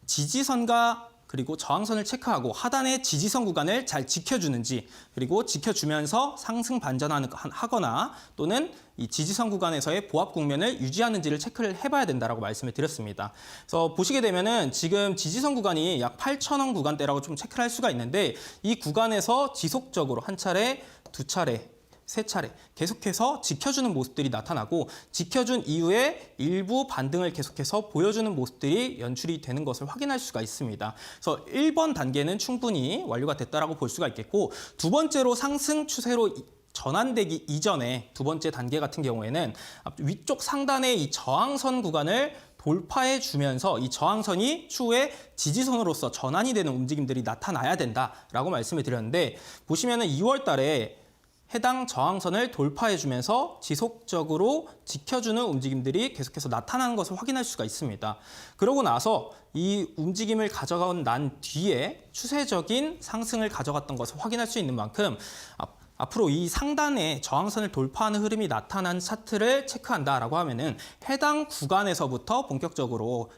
S2: 지지선과 그리고 저항선을 체크하고 하단의 지지선 구간을 잘 지켜주는지, 그리고 지켜주면서 상승 반전하거나 또는 이 지지선 구간에서의 보합 국면을 유지하는지를 체크를 해봐야 된다라고 말씀을 드렸습니다. 그래서 보시게 되면은 지금 지지선 구간이 약 8,000원 구간대라고 좀 체크를 할 수가 있는데, 이 구간에서 지속적으로 한 차례, 두 차례, 세 차례 계속해서 지켜주는 모습들이 나타나고, 지켜준 이후에 일부 반등을 계속해서 보여주는 모습들이 연출이 되는 것을 확인할 수가 있습니다. 그래서 1번 단계는 충분히 완료가 됐다라고 볼 수가 있겠고, 두 번째로 상승 추세로 전환되기 이전에 두 번째 단계 같은 경우에는 위쪽 상단의 이 저항선 구간을 돌파해 주면서 이 저항선이 추후에 지지선으로서 전환이 되는 움직임들이 나타나야 된다라고 말씀을 드렸는데, 보시면은 2월 달에 해당 저항선을 돌파해주면서 지속적으로 지켜주는 움직임들이 계속해서 나타나는 것을 확인할 수가 있습니다. 그러고 나서 이 움직임을 가져간 난 뒤에 추세적인 상승을 가져갔던 것을 확인할 수 있는 만큼 앞으로 이 상단에 저항선을 돌파하는 흐름이 나타난 차트를 체크한다라고 하면은 해당 구간에서부터 본격적으로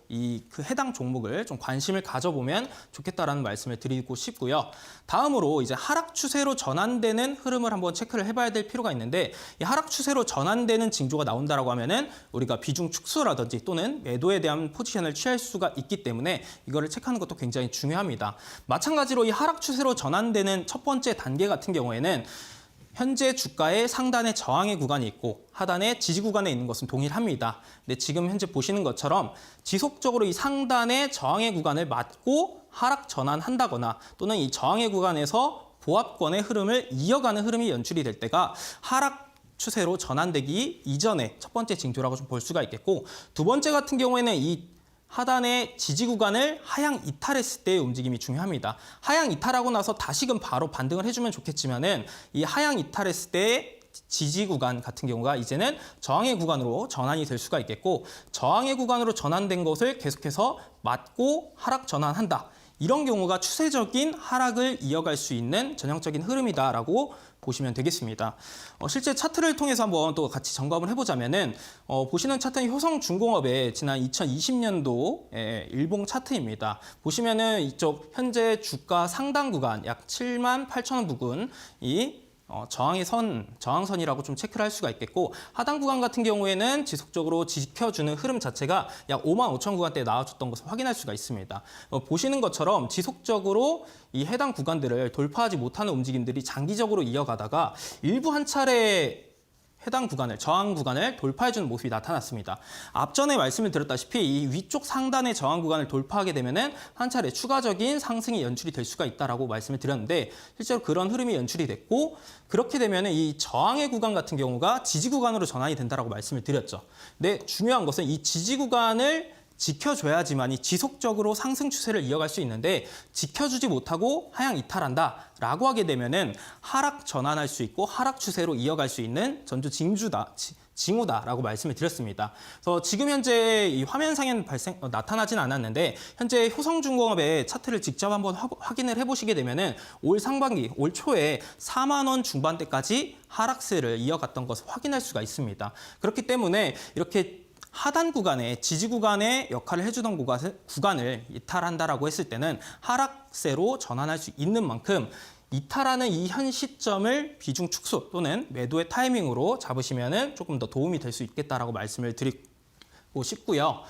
S2: 그 해당 종목을 좀 관심을 가져보면 좋겠다라는 말씀을 드리고 싶고요. 다음으로 이제 하락 추세로 전환되는 흐름을 한번 체크를 해봐야 될 필요가 있는데, 이 하락 추세로 전환되는 징조가 나온다라고 하면은 우리가 비중 축소라든지 또는 매도에 대한 포지션을 취할 수가 있기 때문에 이거를 체크하는 것도 굉장히 중요합니다. 마찬가지로 이 하락 추세로 전환되는 첫 번째 단계 같은 경우에는 현재 주가의 상단에 저항의 구간이 있고 하단에 지지 구간에 있는 것은 동일합니다. 근데 지금 현재 보시는 것처럼 지속적으로 이 상단의 저항의 구간을 맞고 하락 전환한다거나 또는 이 저항의 구간에서 보합권의 흐름을 이어가는 흐름이 연출이 될 때가 하락 추세로 전환되기 이전의 첫 번째 징조라고 좀 볼 수가 있겠고, 두 번째 같은 경우에는 이 하단의 지지 구간을 하향 이탈했을 때의 움직임이 중요합니다. 하향 이탈하고 나서 다시금 바로 반등을 해주면 좋겠지만은 이 하향 이탈했을 때의 지지 구간 같은 경우가 이제는 저항의 구간으로 전환이 될 수가 있겠고, 저항의 구간으로 전환된 것을 계속해서 맞고 하락 전환한다. 이런 경우가 추세적인 하락을 이어갈 수 있는 전형적인 흐름이다라고 보시면 되겠습니다. 실제 차트를 통해서 한번 또 같이 점검을 해보자면은 보시는 차트는 효성중공업의 지난 2020년도 일봉 차트입니다. 보시면은 이쪽 현재 주가 상단 구간 약 78,000원 부근이 저항선이라고 좀 체크를 할 수가 있겠고, 하단 구간 같은 경우에는 지속적으로 지켜주는 흐름 자체가 약 55,000 구간대에 나와줬던 것을 확인할 수가 있습니다. 보시는 것처럼 지속적으로 이 해당 구간들을 돌파하지 못하는 움직임들이 장기적으로 이어가다가 일부 한 차례 해당 구간을, 저항 구간을 돌파해주는 모습이 나타났습니다. 앞전에 말씀을 드렸다시피 이 위쪽 상단의 저항 구간을 돌파하게 되면은 한 차례 추가적인 상승이 연출이 될 수가 있다라고 말씀을 드렸는데, 실제로 그런 흐름이 연출이 됐고, 그렇게 되면은 이 저항의 구간 같은 경우가 지지 구간으로 전환이 된다라고 말씀을 드렸죠. 근데 중요한 것은 이 지지 구간을 지켜줘야지만이 지속적으로 상승 추세를 이어갈 수 있는데, 지켜주지 못하고 하향 이탈한다라고 하게 되면은 하락 전환할 수 있고 하락 추세로 이어갈 수 있는 전주 징후다라고 말씀을 드렸습니다. 그래서 지금 현재 이 화면상에는 나타나진 않았는데, 현재 효성중공업의 차트를 직접 한번 확인을 해보시게 되면은 올 상반기, 올 초에 4만 원 중반대까지 하락세를 이어갔던 것을 확인할 수가 있습니다. 그렇기 때문에 이렇게 하단 구간에, 지지 구간에 역할을 해주던 구간을 이탈한다라고 했을 때는 하락세로 전환할 수 있는 만큼, 이탈하는 이 현 시점을 비중 축소 또는 매도의 타이밍으로 잡으시면은 조금 더 도움이 될 수 있겠다라고 말씀을 드리고 싶고요.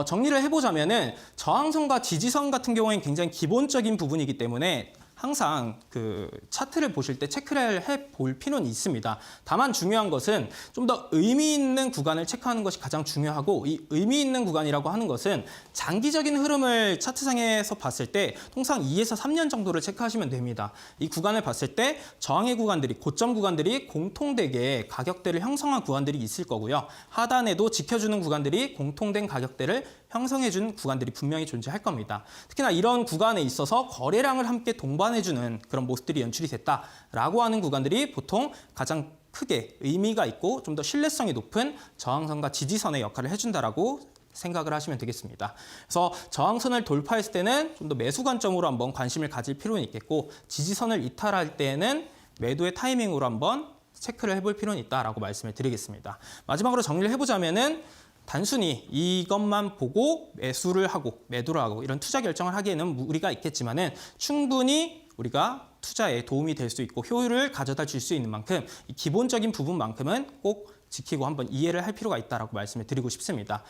S2: 정리를 해보자면은 저항선과 지지선 같은 경우에는 굉장히 기본적인 부분이기 때문에 항상 그 차트를 보실 때 체크를 해볼 필요는 있습니다. 다만 중요한 것은 좀 더 의미 있는 구간을 체크하는 것이 가장 중요하고, 이 의미 있는 구간이라고 하는 것은 장기적인 흐름을 차트상에서 봤을 때 통상 2에서 3년 정도를 체크하시면 됩니다. 이 구간을 봤을 때 저항의 구간들이, 고점 구간들이 공통되게 가격대를 형성한 구간들이 있을 거고요. 하단에도 지켜주는 구간들이 공통된 가격대를 형성해준 구간들이 분명히 존재할 겁니다. 특히나 이런 구간에 있어서 거래량을 함께 동반해주는 그런 모습들이 연출이 됐다라고 하는 구간들이 보통 가장 크게 의미가 있고 좀 더 신뢰성이 높은 저항선과 지지선의 역할을 해준다라고 생각을 하시면 되겠습니다. 그래서 저항선을 돌파했을 때는 좀 더 매수 관점으로 한번 관심을 가질 필요는 있겠고, 지지선을 이탈할 때는 매도의 타이밍으로 한번 체크를 해볼 필요는 있다라고 말씀을 드리겠습니다. 마지막으로 정리를 해보자면은, 단순히 이것만 보고 매수를 하고 매도를 하고 이런 투자 결정을 하기에는 무리가 있겠지만은, 충분히 우리가 투자에 도움이 될 수 있고 효율을 가져다 줄 수 있는 만큼 이 기본적인 부분만큼은 꼭 지키고 한번 이해를 할 필요가 있다라고 말씀을 드리고 싶습니다.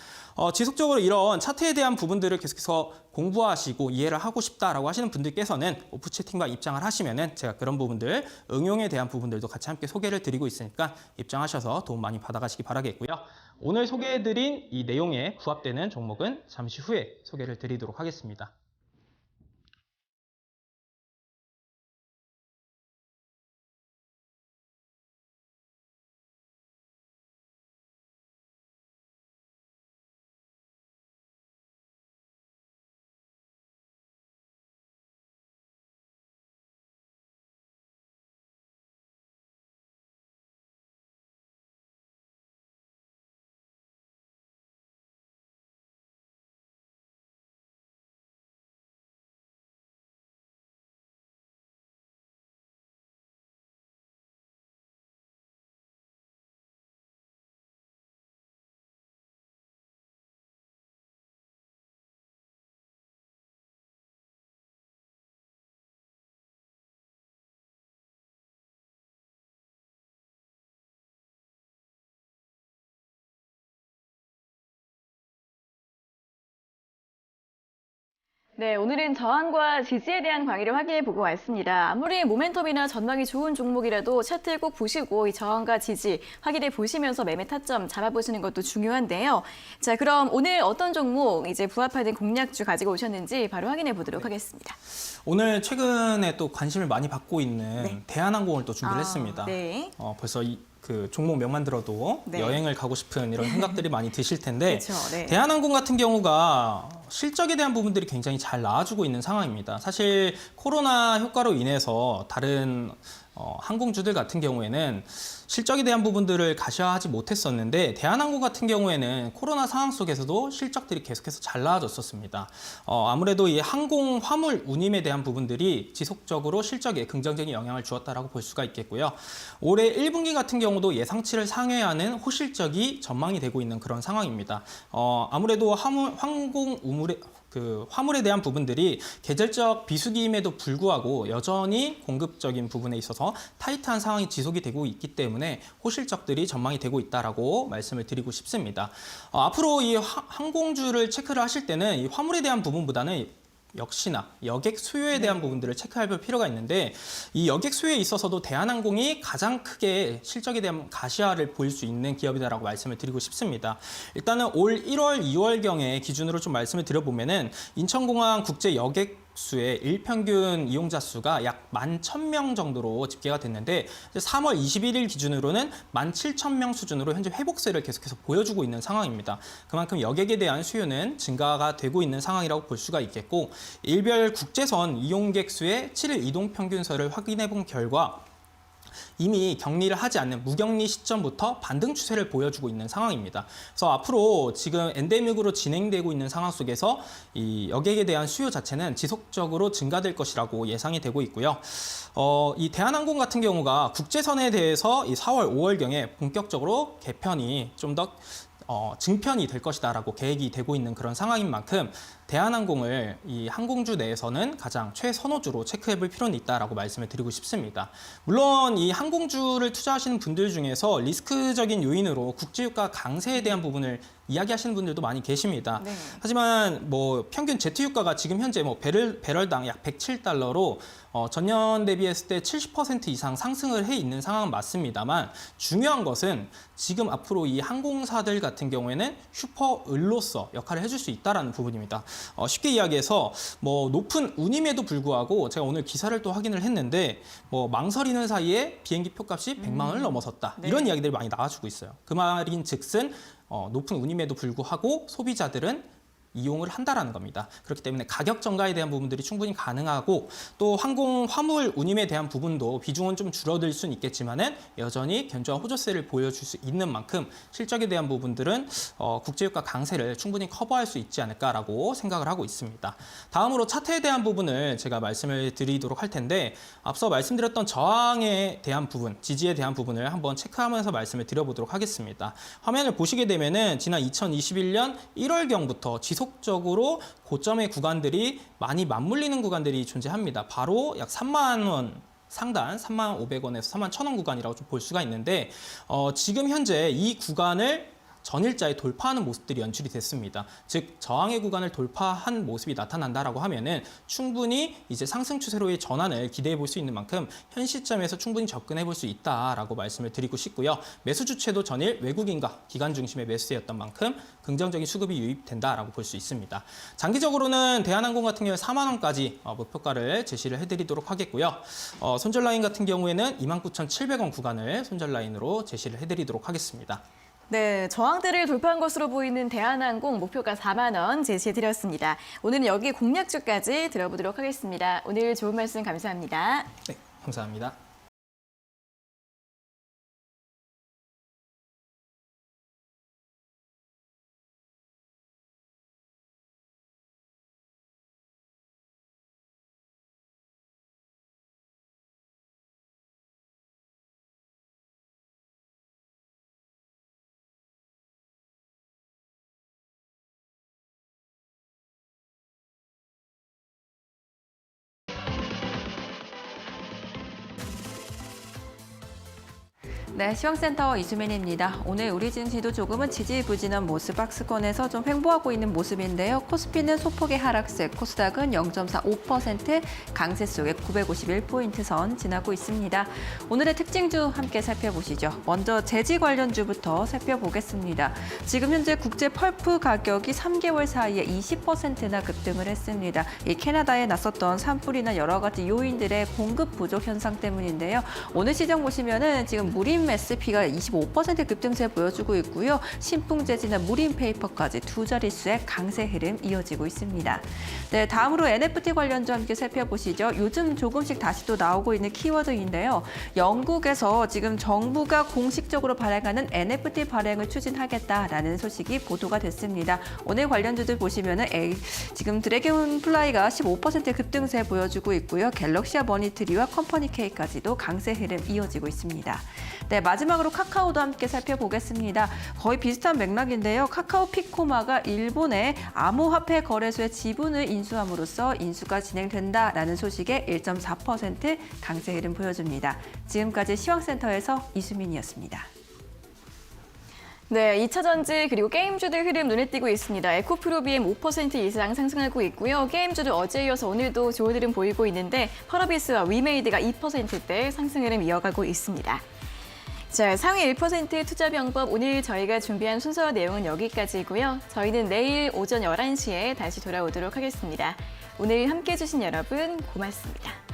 S2: 지속적으로 이런 차트에 대한 부분들을 계속해서 공부하시고 이해를 하고 싶다라고 하시는 분들께서는 오프 채팅방 입장을 하시면은 제가 그런 부분들, 응용에 대한 부분들도 같이 함께 소개를 드리고 있으니까 입장하셔서 도움 많이 받아가시기 바라겠고요. 오늘 소개해드린 이 내용에 부합되는 종목은 잠시 후에 소개를 드리도록 하겠습니다.
S1: 네, 오늘은 저항과 지지에 대한 강의를 확인해 보고 왔습니다. 아무리 모멘텀이나 전망이 좋은 종목이라도 차트를 꼭 보시고 이 저항과 지지 확인해 보시면서 매매 타점 잡아보시는 것도 중요한데요. 자, 그럼 오늘 어떤 종목 이제 부합하는 공략주 가지고 오셨는지 바로 확인해 보도록 하겠습니다.
S2: 오늘 최근에 또 관심을 많이 받고 있는 대한항공을 또 준비를 했습니다.
S1: 네.
S2: 벌써 그 종목 명만 들어도
S1: 네.
S2: 여행을 가고 싶은 이런 생각들이 많이 드실 텐데,
S1: 그렇죠. 네.
S2: 대한항공 같은 경우가 실적에 대한 부분들이 굉장히 잘 나와주고 있는 상황입니다. 사실 코로나 효과로 인해서 다른 항공주들 같은 경우에는 실적에 대한 부분들을 가셔하지 못했었는데, 대한항공 같은 경우에는 코로나 상황 속에서도 실적들이 계속해서 잘 나와줬었습니다. 아무래도 이 항공 화물 운임에 대한 부분들이 지속적으로 실적에 긍정적인 영향을 주었다라고 볼 수가 있겠고요. 올해 1분기 같은 경우도 예상치를 상회하는 호실적이 전망이 되고 있는 그런 상황입니다. 아무래도 항공 그 화물에 대한 부분들이 계절적 비수기임에도 불구하고 여전히 공급적인 부분에 있어서 타이트한 상황이 지속이 되고 있기 때문에 호실적들이 전망이 되고 있다라고 말씀을 드리고 싶습니다. 앞으로 이 항공주를 체크를 하실 때는 이 화물에 대한 부분보다는 역시나 여객 수요에 대한 부분들을 체크할 필요가 있는데 이 여객 수요에 있어서도 대한항공이 가장 크게 실적에 대한 가시화를 보일 수 있는 기업이다라고 말씀을 드리고 싶습니다. 일단은 올 1월, 2월경에 기준으로 좀 말씀을 드려보면은 인천공항 국제 여객 수의 일평균 이용자 수가 약 11,000명 정도로 집계가 됐는데 3월 21일 기준으로는 17,000명 수준으로 현재 회복세를 계속해서 보여주고 있는 상황입니다. 그만큼 여객에 대한 수요는 증가가 되고 있는 상황이라고 볼 수가 있겠고 일별 국제선 이용객 수의 7일 이동 평균선을 확인해 본 결과 이미 격리를 하지 않는 무격리 시점부터 반등 추세를 보여주고 있는 상황입니다. 그래서 앞으로 지금 엔데믹으로 진행되고 있는 상황 속에서 이 여객에 대한 수요 자체는 지속적으로 증가될 것이라고 예상이 되고 있고요. 이 대한항공 같은 경우가 국제선에 대해서 이 4월, 5월경에 본격적으로 개편이 좀 더 증편이 될 것이다라고 계획이 되고 있는 그런 상황인 만큼 대한항공을 이 항공주 내에서는 가장 최선호주로 체크해볼 필요는 있다라고 말씀을 드리고 싶습니다. 물론 이 항공주를 투자하시는 분들 중에서 리스크적인 요인으로 국제유가 강세에 대한 부분을 이야기하시는 분들도 많이 계십니다.
S1: 네.
S2: 하지만 뭐 평균 제트 유가가 지금 현재 뭐 배럴당 약 107달러로 전년 대비했을 때 70% 이상 상승을 해 있는 상황은 맞습니다만 중요한 것은 지금 앞으로 이 항공사들 같은 경우에는 슈퍼 을로서 역할을 해줄 수 있다라는 부분입니다. 쉽게 이야기해서 뭐 높은 운임에도 불구하고 제가 오늘 기사를 또 확인을 했는데 뭐 망설이는 사이에 비행기 표값이 100만 원을 넘어섰다.
S1: 네.
S2: 이런 이야기들이 많이 나와주고 있어요. 그 말인 즉슨 높은 운임에도 불구하고 소비자들은 이용을 한다라는 겁니다. 그렇기 때문에 가격 정가에 대한 부분들이 충분히 가능하고 또 항공 화물 운임에 대한 부분도 비중은 좀 줄어들 수는 있겠지만은 여전히 견조한 호조세를 보여줄 수 있는 만큼 실적에 대한 부분들은 국제유가 강세를 충분히 커버할 수 있지 않을까라고 생각을 하고 있습니다. 다음으로 차트에 대한 부분을 제가 말씀을 드리도록 할 텐데 앞서 말씀드렸던 저항에 대한 부분, 지지에 대한 부분을 한번 체크하면서 말씀을 드려보도록 하겠습니다. 화면을 보시게 되면은 지난 2021년 1월경부터 지속적으로 고점의 구간들이 많이 맞물리는 구간들이 존재합니다. 바로 약 3만 원 상단 35,500원에서 41,000원 구간이라고 좀 볼 수가 있는데 지금 현재 이 구간을 전일자에 돌파하는 모습들이 연출이 됐습니다. 즉 저항의 구간을 돌파한 모습이 나타난다라고 하면은 충분히 이제 상승 추세로의 전환을 기대해 볼 수 있는 만큼 현 시점에서 충분히 접근해 볼 수 있다라고 말씀을 드리고 싶고요. 매수 주체도 전일 외국인과 기관 중심의 매수세였던 만큼 긍정적인 수급이 유입된다라고 볼 수 있습니다. 장기적으로는 대한항공 같은 경우에 4만 원까지 목표가를 제시를 해드리도록 하겠고요. 손절 라인 같은 경우에는 29,700원 구간을 손절 라인으로 제시를 해드리도록 하겠습니다.
S1: 네, 저항대를 돌파한 것으로 보이는 대한항공 목표가 4만 원 제시해드렸습니다. 오늘은 여기 공략주까지 들어보도록 하겠습니다. 오늘 좋은 말씀 감사합니다.
S2: 네, 감사합니다.
S3: 네, 시황센터 이수민입니다. 오늘 우리 증시도 조금은 지지부진한 모습, 박스권에서 좀 횡보하고 있는 모습인데요. 코스피는 소폭의 하락세, 코스닥은 0.45% 강세 속에 951포인트 선 지나고 있습니다. 오늘의 특징주 함께 살펴보시죠. 먼저 재지 관련주부터 살펴보겠습니다. 지금 현재 국제 펄프 가격이 3개월 사이에 20%나 급등을 했습니다. 이 캐나다에 나섰던 산불이나 여러 가지 요인들의 공급 부족 현상 때문인데요. 오늘 시장 보시면은 지금 무림 SP가 25% 급등세 보여주고 있고요. 신풍재지나 무림페이퍼까지 두 자릿수의 강세 흐름 이어지고 있습니다. 네, 다음으로 NFT 관련주 함께 살펴보시죠. 요즘 조금씩 다시 또 나오고 있는 키워드인데요. 영국에서 지금 정부가 공식적으로 발행하는 NFT 발행을 추진하겠다라는 소식이 보도가 됐습니다. 오늘 관련주들 보시면은 지금 드래곤 플라이가 15% 급등세 보여주고 있고요. 갤럭시와 머니트리와 컴퍼니 K까지도 강세 흐름 이어지고 있습니다. 네, 네, 마지막으로 카카오도 함께 살펴보겠습니다. 거의 비슷한 맥락인데요. 카카오 피코마가 일본의 암호화폐 거래소의 지분을 인수함으로써 인수가 진행된다라는 소식에 1.4% 강세 흐름 보여줍니다. 지금까지 시황센터에서 이수민이었습니다.
S1: 네, 2차 전지 그리고 게임주들 흐름 눈에 띄고 있습니다. 에코프로 BM 5% 이상 상승하고 있고요. 게임주도 어제에 이어서 오늘도 좋은 흐름 보이고 있는데 펄어비스와 위메이드가 2%대 상승 흐름 이어가고 있습니다. 자, 상위 1% 투자 방법 오늘 저희가 준비한 순서 내용은 여기까지고요. 저희는 내일 오전 11시에 다시 돌아오도록 하겠습니다. 오늘 함께해 주신 여러분 고맙습니다.